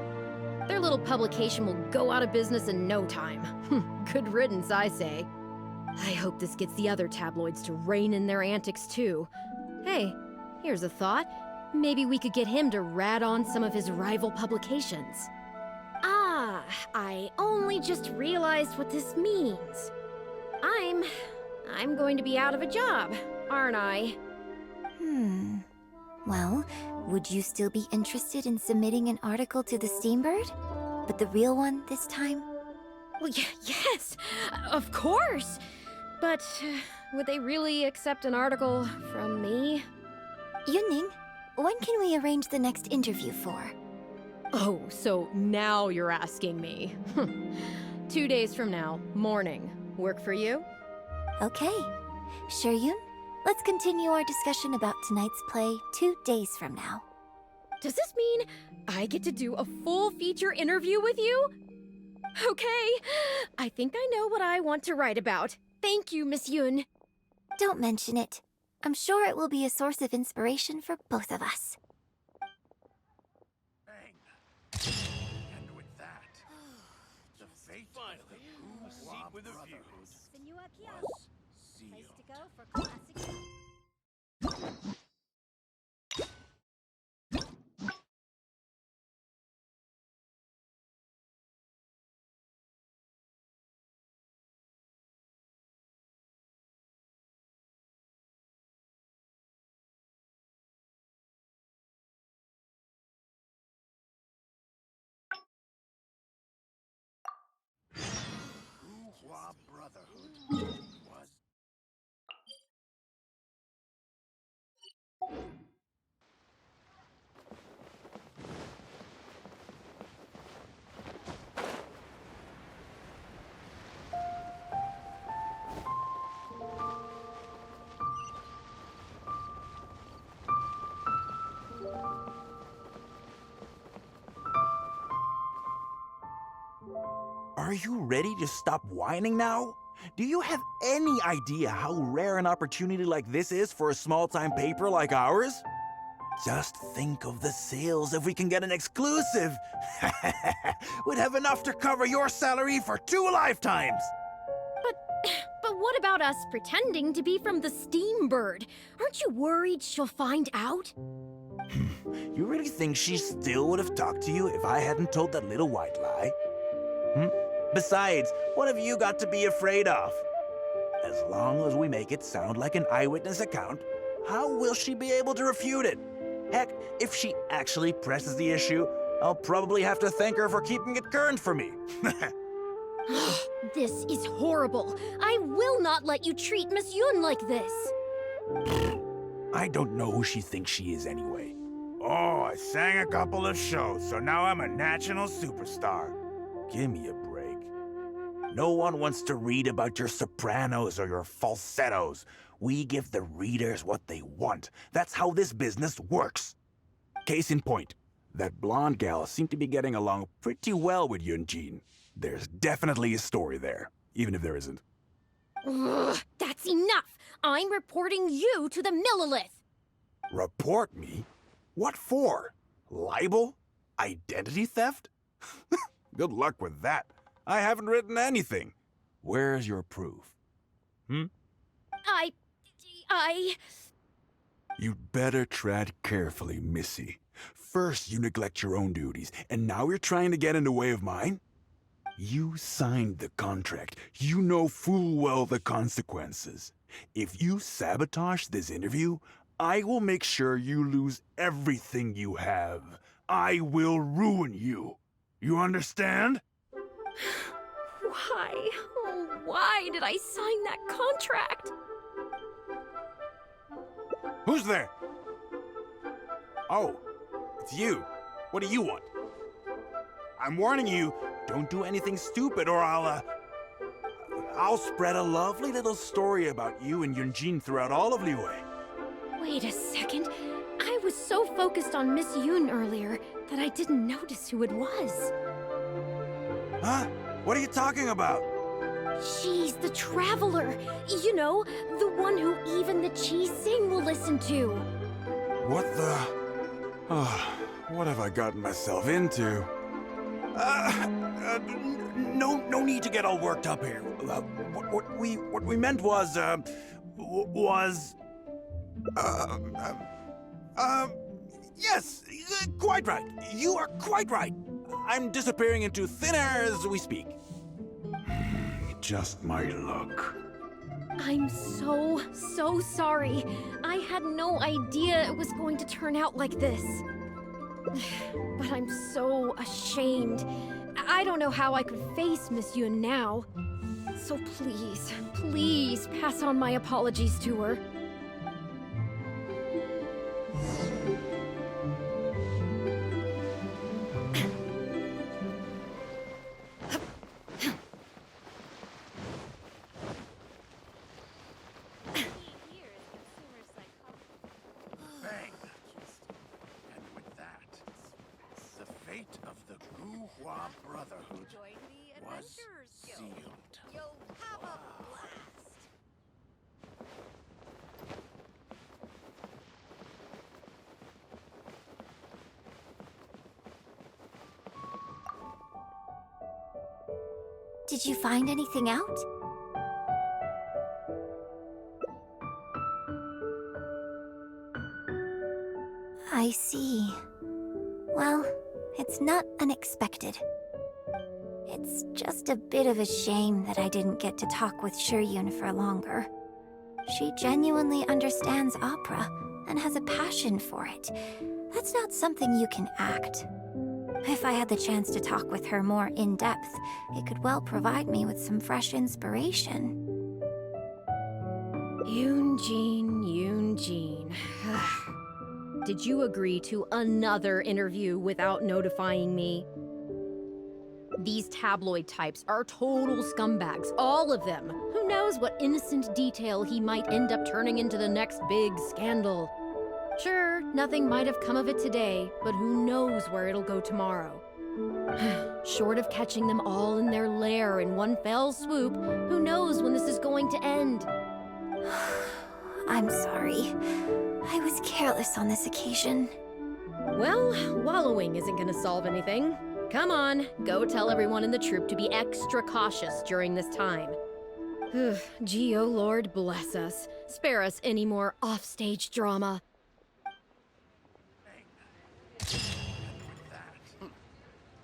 Their little publication will go out of business in no time. Good riddance, I say. I hope this gets the other tabloids to rein in their antics too. Hey, here's a thought. Maybe we could get him to rat on some of his rival publications. Ah, I only just realized what this means. I'm going to be out of a job, aren't I? Well, would you still be interested in submitting an article to the Steambird? But the real one this time? Well, yes, of course. But would they really accept an article from me? Yunning, when can we arrange the next interview for? Oh, so now you're asking me. 2 days from now, morning. Work for you? Okay. Shuyun, let's continue our discussion about tonight's play 2 days from now. Does this mean I get to do a full feature interview with you? Okay, I think I know what I want to write about. Thank you, Miss Yun. Don't mention it. I'm sure it will be a source of inspiration for both of us. And with that, the fate of the seat with a view was sealed. Hua Brotherhood was. Are you ready to stop whining now? Do you have any idea how rare an opportunity like this is for a small-time paper like ours? Just think of the sales if we can get an exclusive. We'd have enough to cover your salary for 2 lifetimes. But what about us pretending to be from the Steambird? Aren't you worried she'll find out? You really think she still would have talked to you if I hadn't told that little white lie? Besides, what have you got to be afraid of? As long as we make it sound like an eyewitness account, how will she be able to refute it? Heck, if she actually presses the issue, I'll probably have to thank her for keeping it current for me. This is horrible. I will not let you treat Miss Yun like this. I don't know who she thinks she is anyway. Oh, I sang a couple of shows, so now I'm a national superstar. Give me a break. No one wants to read about your sopranos or your falsettos. We give the readers what they want. That's how this business works. Case in point, that blonde gal seemed to be getting along pretty well with Yunjin. There's definitely a story there, even if there isn't. Ugh, that's enough! I'm reporting you to the Millilith! Report me? What for? Libel? Identity theft? Good luck with that. I haven't written anything. Where's your proof? You'd better tread carefully, Missy. First you neglect your own duties, and now you're trying to get in the way of mine? You signed the contract. You know full well the consequences. If you sabotage this interview, I will make sure you lose everything you have. I will ruin you. You understand? Why? Oh, why did I sign that contract? Who's there? Oh, it's you. What do you want? I'm warning you, don't do anything stupid or I'll spread a lovely little story about you and Yunjin throughout all of Liyue. Wait a second. I was so focused on Miss Yoon earlier that I didn't notice who it was. Huh? What are you talking about? She's the traveler. You know, the one who even the Chi Sing will listen to. What the... Oh, what have I gotten myself into? No need to get all worked up here. What we meant was, yes, quite right. You are quite right. I'm disappearing into thin air as we speak. Just my luck. I'm so sorry. I had no idea it was going to turn out like this. But I'm so ashamed. I don't know how I could face Miss Yoon now. So please pass on my apologies to her. Bang! And with that, the fate of the Guhua Brotherhood was sealed. You'll have a blast. Did you find anything out? I see. Well, it's not unexpected. It's just a bit of a shame that I didn't get to talk with Shiryun for longer. She genuinely understands opera and has a passion for it. That's not something you can act. If I had the chance to talk with her more in depth, it could well provide me with some fresh inspiration. Yoonjin. Did you agree to another interview without notifying me? These tabloid types are total scumbags, all of them. Who knows what innocent detail he might end up turning into the next big scandal. Sure, nothing might have come of it today, but who knows where it'll go tomorrow. Short of catching them all in their lair in one fell swoop, who knows when this is going to end? I'm sorry. I was careless on this occasion. Well, wallowing isn't gonna solve anything. Come on, go tell everyone in the troupe to be extra cautious during this time. Gee, oh Lord, bless us. Spare us any more offstage drama.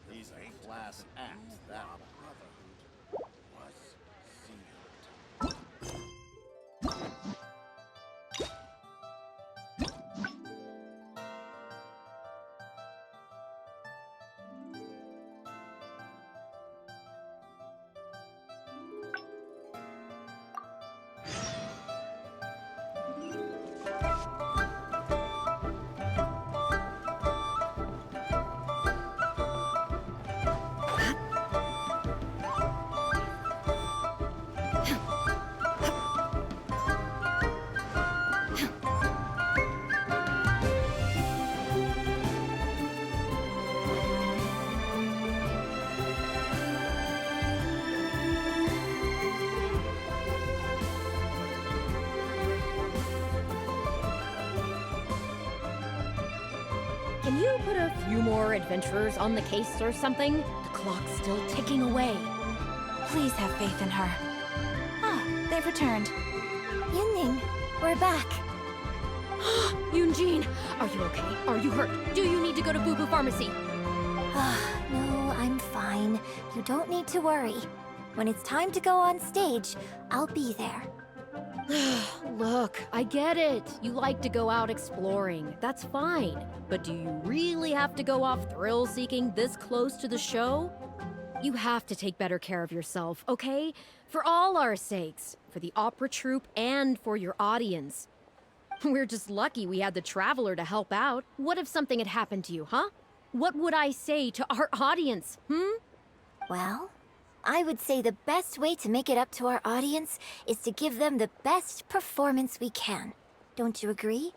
These are class acts, that Brotherhood was sealed. Can you put a few more adventurers on the case or something? The clock's still ticking away. Please have faith in her. Ah, they've returned. Yunning, we're back. Yoonjin, are you okay? Are you hurt? Do you need to go to Boo Boo Pharmacy? No, I'm fine. You don't need to worry. When it's time to go on stage, I'll be there. Look, I get it. You like to go out exploring. That's fine. But do you really have to go off thrill-seeking this close to the show? You have to take better care of yourself, okay? For all our sakes. For the opera troupe and for your audience. We're just lucky we had the Traveler to help out. What if something had happened to you, huh? What would I say to our audience, Well, I would say the best way to make it up to our audience is to give them the best performance we can. Don't you agree?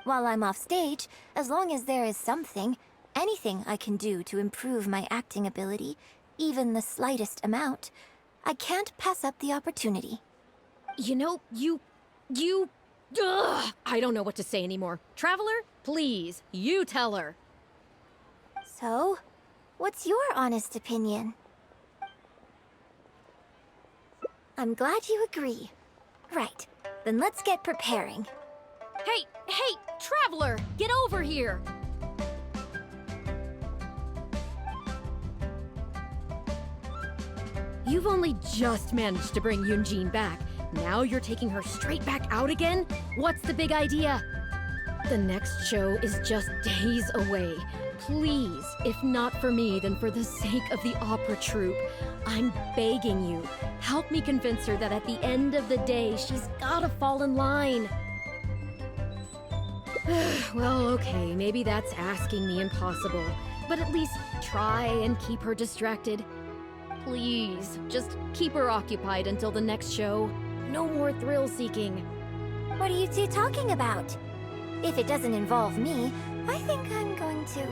While I'm off stage, as long as there is something, anything I can do to improve my acting ability, even the slightest amount, I can't pass up the opportunity. You know, Ugh, I don't know what to say anymore. Traveler, please, you tell her. So, what's your honest opinion? I'm glad you agree. Right, then let's get preparing. Hey, Traveler, get over here! You've only just managed to bring Yunjin back. Now you're taking her straight back out again? What's the big idea? The next show is just days away. Please, if not for me, then for the sake of the opera troupe, I'm begging you, help me convince her that at the end of the day, she's gotta fall in line. Well, okay, maybe that's asking the impossible, but at least try and keep her distracted. Please, just keep her occupied until the next show. No more thrill-seeking. What are you two talking about? If it doesn't involve me, I think I'm going to...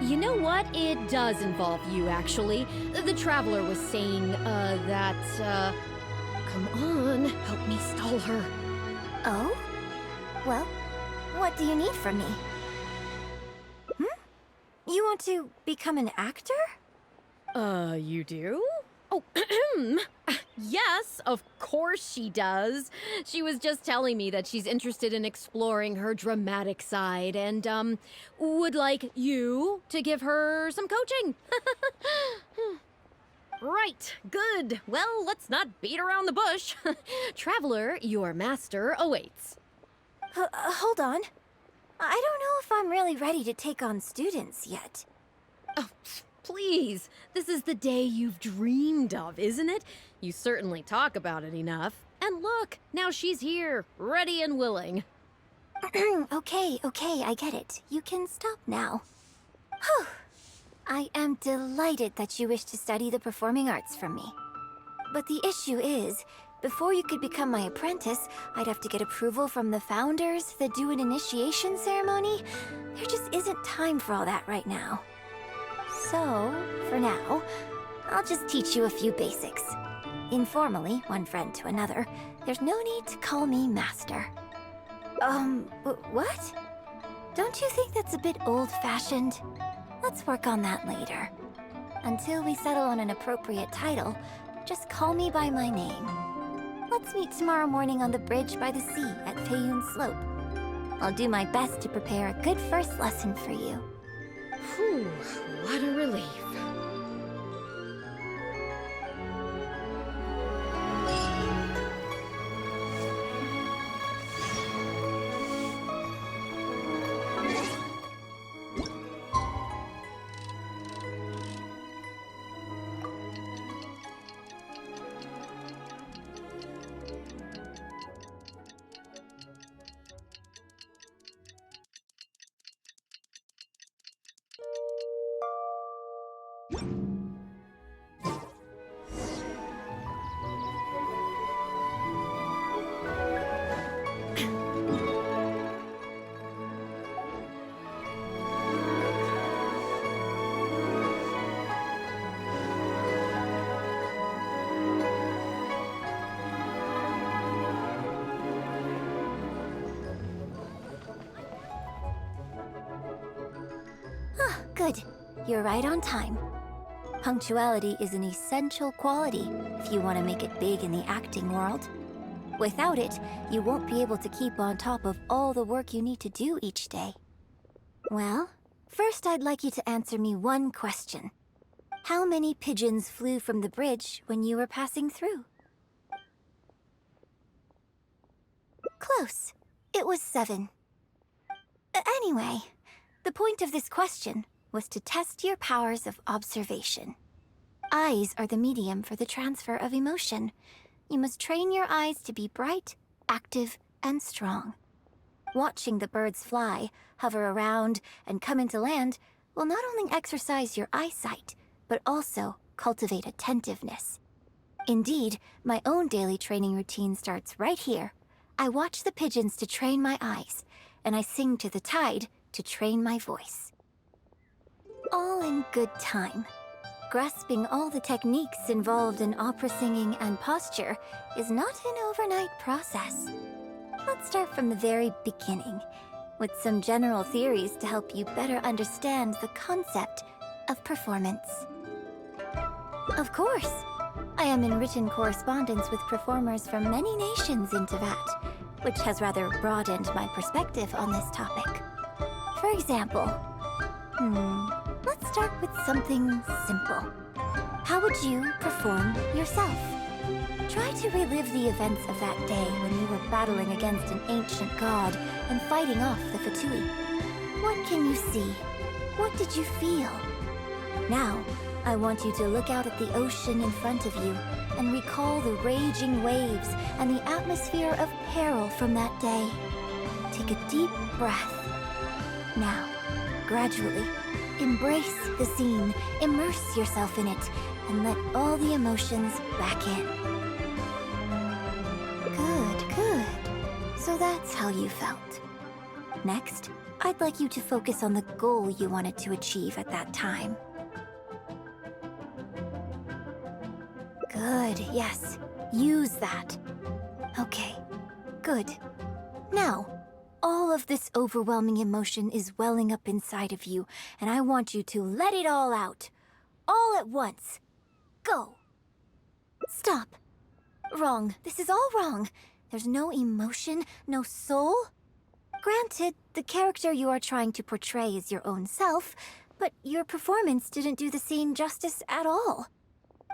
You know what? It does involve you, actually. The Traveler was saying, come on, help me stall her. Oh? Well, what do you need from me? You want to become an actor? You do? Oh, yes, of course she does. She was just telling me that she's interested in exploring her dramatic side and, would like you to give her some coaching. Right, good. Well, let's not beat around the bush. Traveler, your master awaits. Hold on. I don't know if I'm really ready to take on students yet. Oh, please, this is the day you've dreamed of, isn't it? You certainly talk about it enough. And look, now she's here, ready and willing. Okay, I get it. You can stop now. Whew. I am delighted that you wish to study the performing arts from me. But the issue is, before you could become my apprentice, I'd have to get approval from the founders that do an initiation ceremony. There just isn't time for all that right now. So, for now, I'll just teach you a few basics. Informally, one friend to another, there's no need to call me master. What? Don't you think that's a bit old-fashioned? Let's work on that later. Until we settle on an appropriate title, just call me by my name. Let's meet tomorrow morning on the bridge by the sea at Feiyun Slope. I'll do my best to prepare a good first lesson for you. Whew, what a relief. Good. You're right on time. Punctuality is an essential quality if you want to make it big in the acting world. Without it, you won't be able to keep on top of all the work you need to do each day. Well, first I'd like you to answer me one question. How many pigeons flew from the bridge when you were passing through? Close. It was 7. Anyway, the point of this question was to test your powers of observation. Eyes are the medium for the transfer of emotion. You must train your eyes to be bright, active, and strong. Watching the birds fly, hover around, and come into land will not only exercise your eyesight, but also cultivate attentiveness. Indeed, my own daily training routine starts right here. I watch the pigeons to train my eyes, and I sing to the tide to train my voice. All in good time. Grasping all the techniques involved in opera singing and posture is not an overnight process. Let's start from the very beginning, with some general theories to help you better understand the concept of performance. Of course, I am in written correspondence with performers from many nations in Teyvat, which has rather broadened my perspective on this topic. For example, let's start with something simple. How would you perform yourself? Try to relive the events of that day when you were battling against an ancient god and fighting off the Fatui. What can you see? What did you feel? Now, I want you to look out at the ocean in front of you and recall the raging waves and the atmosphere of peril from that day. Take a deep breath. Now, gradually, embrace the scene, immerse yourself in it, and let all the emotions back in. Good, good. So that's how you felt. Next, I'd like you to focus on the goal you wanted to achieve at that time. Good, yes. Use that. Okay, good. Now, all of this overwhelming emotion is welling up inside of you, and I want you to let it all out. All at once. Go. Stop. Wrong. This is all wrong. There's no emotion, no soul. Granted, the character you are trying to portray is your own self, but your performance didn't do the scene justice at all.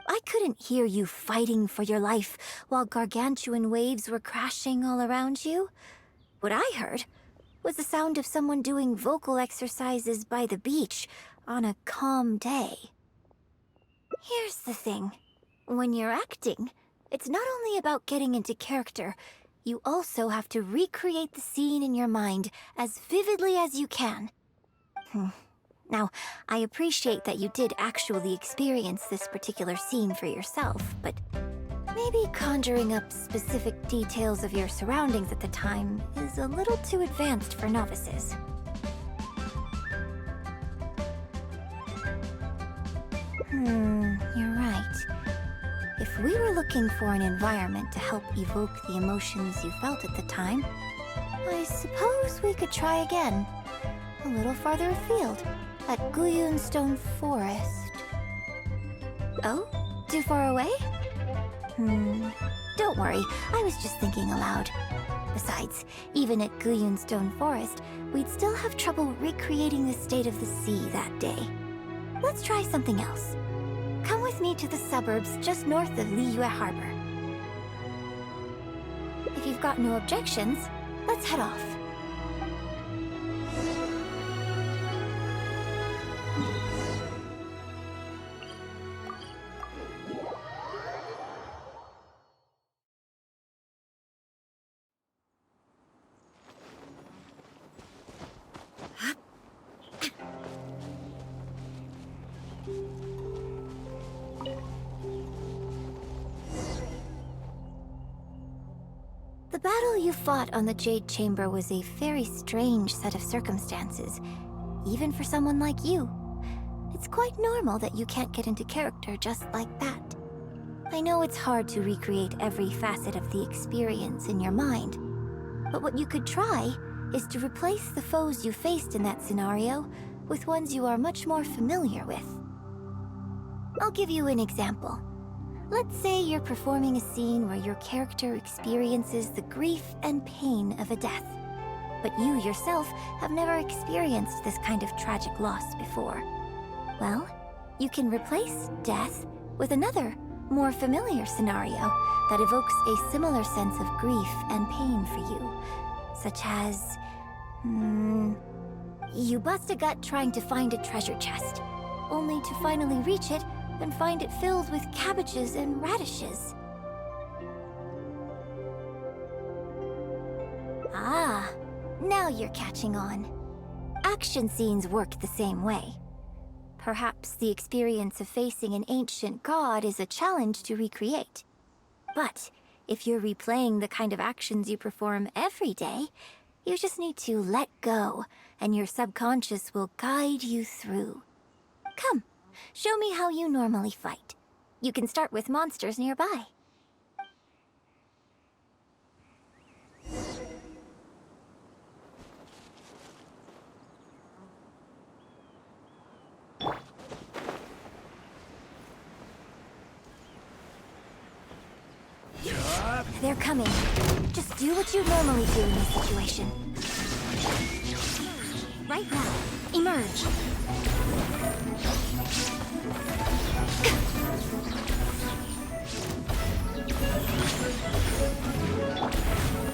I couldn't hear you fighting for your life while gargantuan waves were crashing all around you. What I heard was the sound of someone doing vocal exercises by the beach on a calm day. Here's the thing. When you're acting, it's not only about getting into character, you also have to recreate the scene in your mind as vividly as you can. Now, I appreciate that you did actually experience this particular scene for yourself, but maybe conjuring up specific details of your surroundings at the time is a little too advanced for novices. You're right. If we were looking for an environment to help evoke the emotions you felt at the time, I suppose we could try again. A little farther afield, at Guyun Stone Forest. Oh? Too far away? Don't worry, I was just thinking aloud. Besides, even at Guyun Stone Forest, we'd still have trouble recreating the state of the sea that day. Let's try something else. Come with me to the suburbs just north of Liyue Harbor. If you've got no objections, let's head off. The battle you fought on the Jade Chamber was a very strange set of circumstances, even for someone like you. It's quite normal that you can't get into character just like that. I know it's hard to recreate every facet of the experience in your mind, but what you could try is to replace the foes you faced in that scenario with ones you are much more familiar with. I'll give you an example. Let's say you're performing a scene where your character experiences the grief and pain of a death, but you yourself have never experienced this kind of tragic loss before. Well, you can replace death with another, more familiar scenario that evokes a similar sense of grief and pain for you. Such as... you bust a gut trying to find a treasure chest, only to finally reach it and find it filled with cabbages and radishes. Ah, now you're catching on. Action scenes work the same way. Perhaps the experience of facing an ancient god is a challenge to recreate. But if you're replaying the kind of actions you perform every day, you just need to let go, and your subconscious will guide you through. Come, show me how you normally fight. You can start with monsters nearby. They're coming. Just do what you normally do in this situation. Right now, emerge.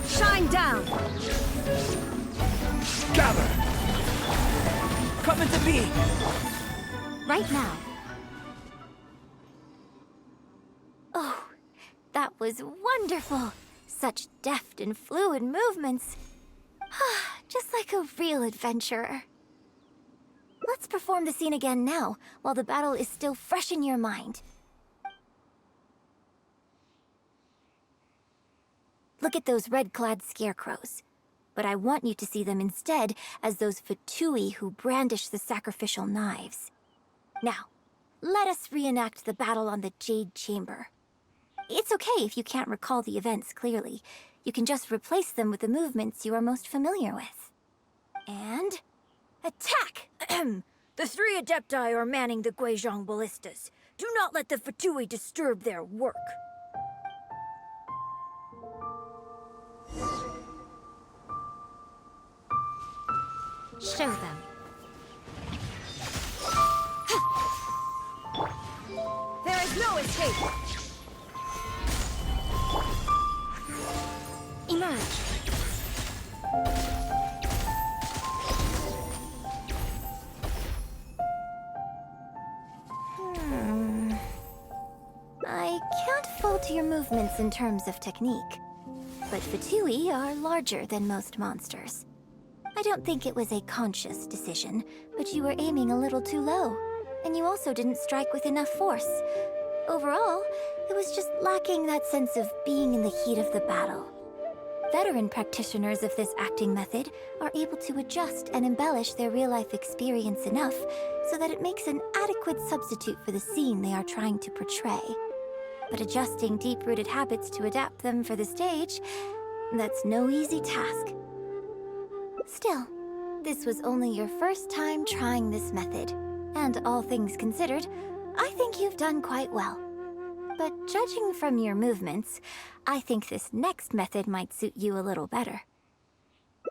Shine down! Gather! Come into being! Right now. Oh, that was wonderful! Such deft and fluid movements. Just like a real adventurer. Let's perform the scene again now, while the battle is still fresh in your mind. Look at those red-clad scarecrows. But I want you to see them instead as those Fatui who brandish the sacrificial knives. Now, let us reenact the battle on the Jade Chamber. It's okay if you can't recall the events clearly. You can just replace them with the movements you are most familiar with. And... attack! The 3 Adepti are manning the Guizhong ballistas. Do not let the Fatui disturb their work. Show them. There is no escape! Emerge. I can't fault your movements in terms of technique. But Fatui are larger than most monsters. I don't think it was a conscious decision, but you were aiming a little too low. And you also didn't strike with enough force. Overall, it was just lacking that sense of being in the heat of the battle. Veteran practitioners of this acting method are able to adjust and embellish their real-life experience enough so that it makes an adequate substitute for the scene they are trying to portray. But adjusting deep-rooted habits to adapt them for the stage, that's no easy task. Still, this was only your first time trying this method, and all things considered, I think you've done quite well. But judging from your movements, I think this next method might suit you a little better.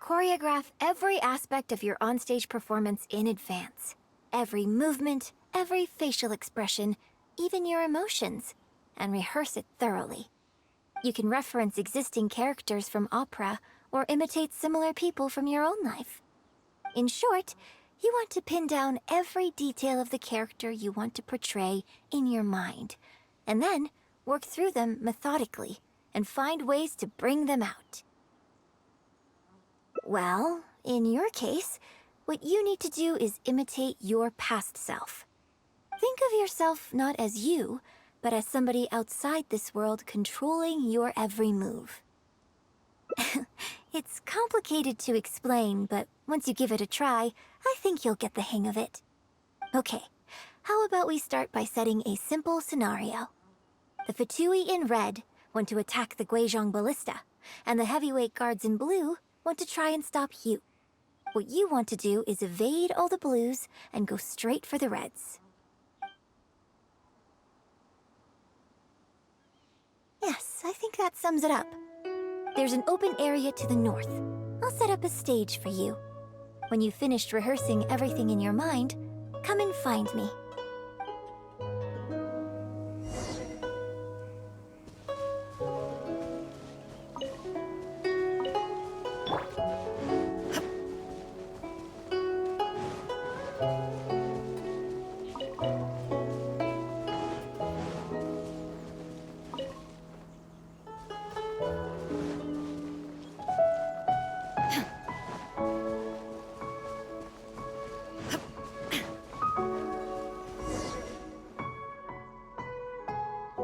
Choreograph every aspect of your onstage performance in advance. Every movement, every facial expression, even your emotions, and rehearse it thoroughly. You can reference existing characters from opera or imitate similar people from your own life. In short, you want to pin down every detail of the character you want to portray in your mind, and then work through them methodically and find ways to bring them out. Well, in your case, what you need to do is imitate your past self. Think of yourself not as you, but as somebody outside this world controlling your every move. It's complicated to explain, but once you give it a try, I think you'll get the hang of it. Okay, how about we start by setting a simple scenario? The Fatui in red want to attack the Guizhong ballista, and the heavyweight guards in blue want to try and stop you. What you want to do is evade all the blues and go straight for the reds. Yes, I think that sums it up. There's an open area to the north. I'll set up a stage for you. When you've finished rehearsing everything in your mind, come and find me.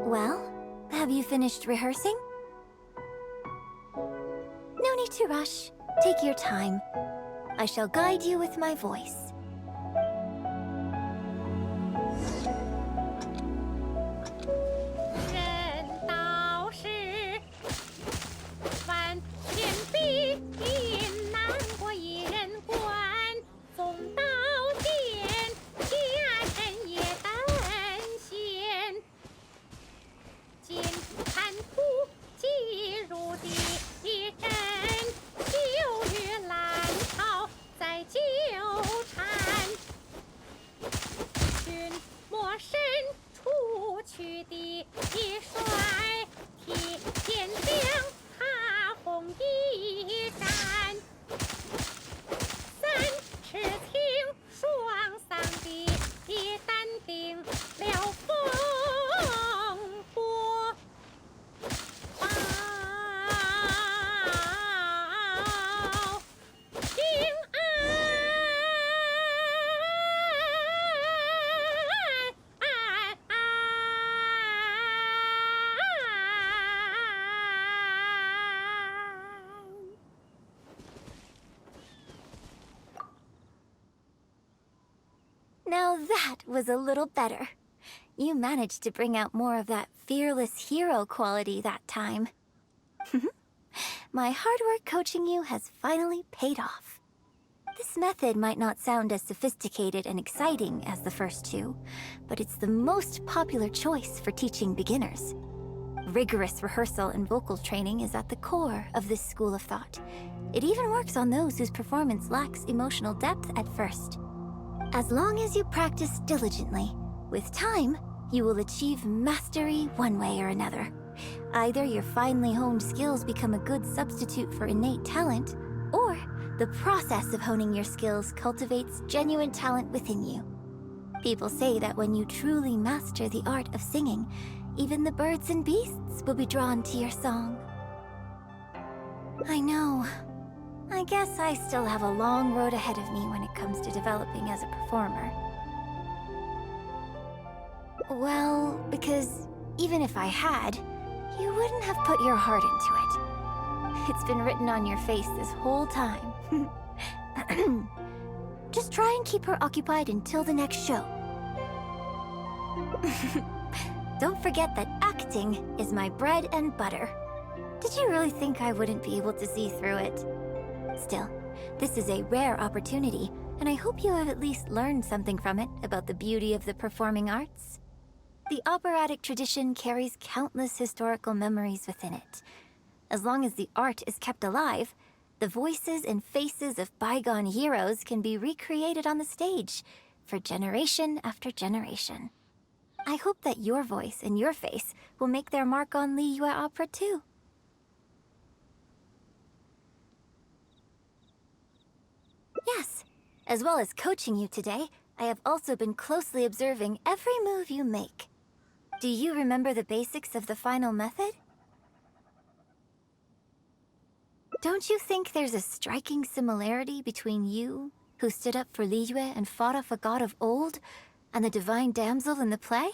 Well, have you finished rehearsing? No need to rush. Take your time. I shall guide you with my voice. 人道是万千比阴难过一人关，纵刀剑，家臣也担心。今叛徒既入敌一阵，旧日烂草在纠缠。君莫身出去的一帅，替天将他红一战。三尺青双丧的淡定了风波。报平Now that was a little better. You managed to bring out more of that fearless hero quality that time. My hard work coaching you has finally paid off. This method might not sound as sophisticated and exciting as the first two, but it's the most popular choice for teaching beginners. Rigorous rehearsal and vocal training is at the core of this school of thought. It even works on those whose performance lacks emotional depth at first. As long as you practice diligently, with time, you will achieve mastery one way or another. Either your finely honed skills become a good substitute for innate talent, or the process of honing your skills cultivates genuine talent within you. People say that when you truly master the art of singing, even the birds and beasts will be drawn to your song. I know. I guess I still have a long road ahead of me when it comes to developing as a performer. Well, because even if I had, you wouldn't have put your heart into it. It's been written on your face this whole time. Just try and keep her occupied until the next show. Don't forget that acting is my bread and butter. Did you really think I wouldn't be able to see through it? Still, this is a rare opportunity, and I hope you have at least learned something from it about the beauty of the performing arts. The operatic tradition carries countless historical memories within it. As long as the art is kept alive, the voices and faces of bygone heroes can be recreated on the stage for generation after generation. I hope that your voice and your face will make their mark on Liyue Opera too. Yes, as well as coaching you today, I have also been closely observing every move you make. Do you remember the basics of the final method? Don't you think there's a striking similarity between you, who stood up for Liyue and fought off a god of old, and the divine damsel in the play?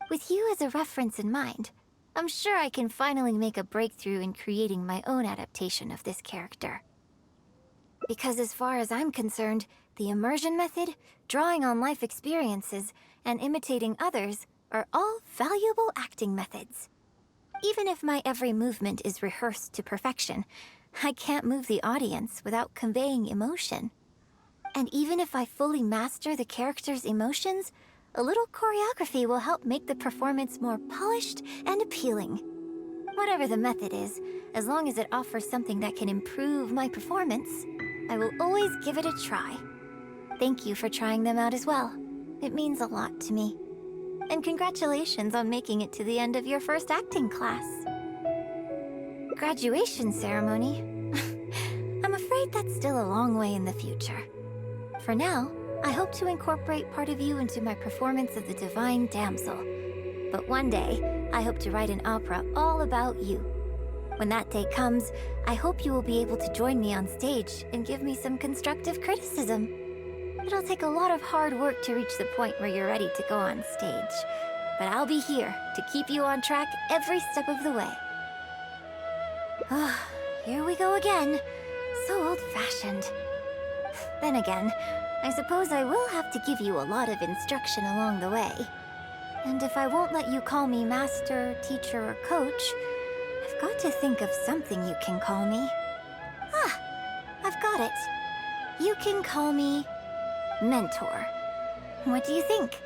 With you as a reference in mind, I'm sure I can finally make a breakthrough in creating my own adaptation of this character. Because as far as I'm concerned, the immersion method, drawing on life experiences, and imitating others are all valuable acting methods. Even if my every movement is rehearsed to perfection, I can't move the audience without conveying emotion. And even if I fully master the character's emotions, a little choreography will help make the performance more polished and appealing. Whatever the method is, as long as it offers something that can improve my performance, I will always give it a try. Thank you for trying them out as well. It means a lot to me. And congratulations on making it to the end of your first acting class. Graduation ceremony? I'm afraid that's still a long way in the future. For now, I hope to incorporate part of you into my performance of the Divine Damsel. But one day, I hope to write an opera all about you. When that day comes, I hope you will be able to join me on stage and give me some constructive criticism. It'll take a lot of hard work to reach the point where you're ready to go on stage. but I'll be here to keep you on track every step of the way. Ah, here we go again. So old-fashioned. Then again, I suppose I will have to give you a lot of instruction along the way. And if I won't let you call me master, teacher, or coach, I've got to think of something you can call me. Ah, I've got it. You can call me mentor. What do you think?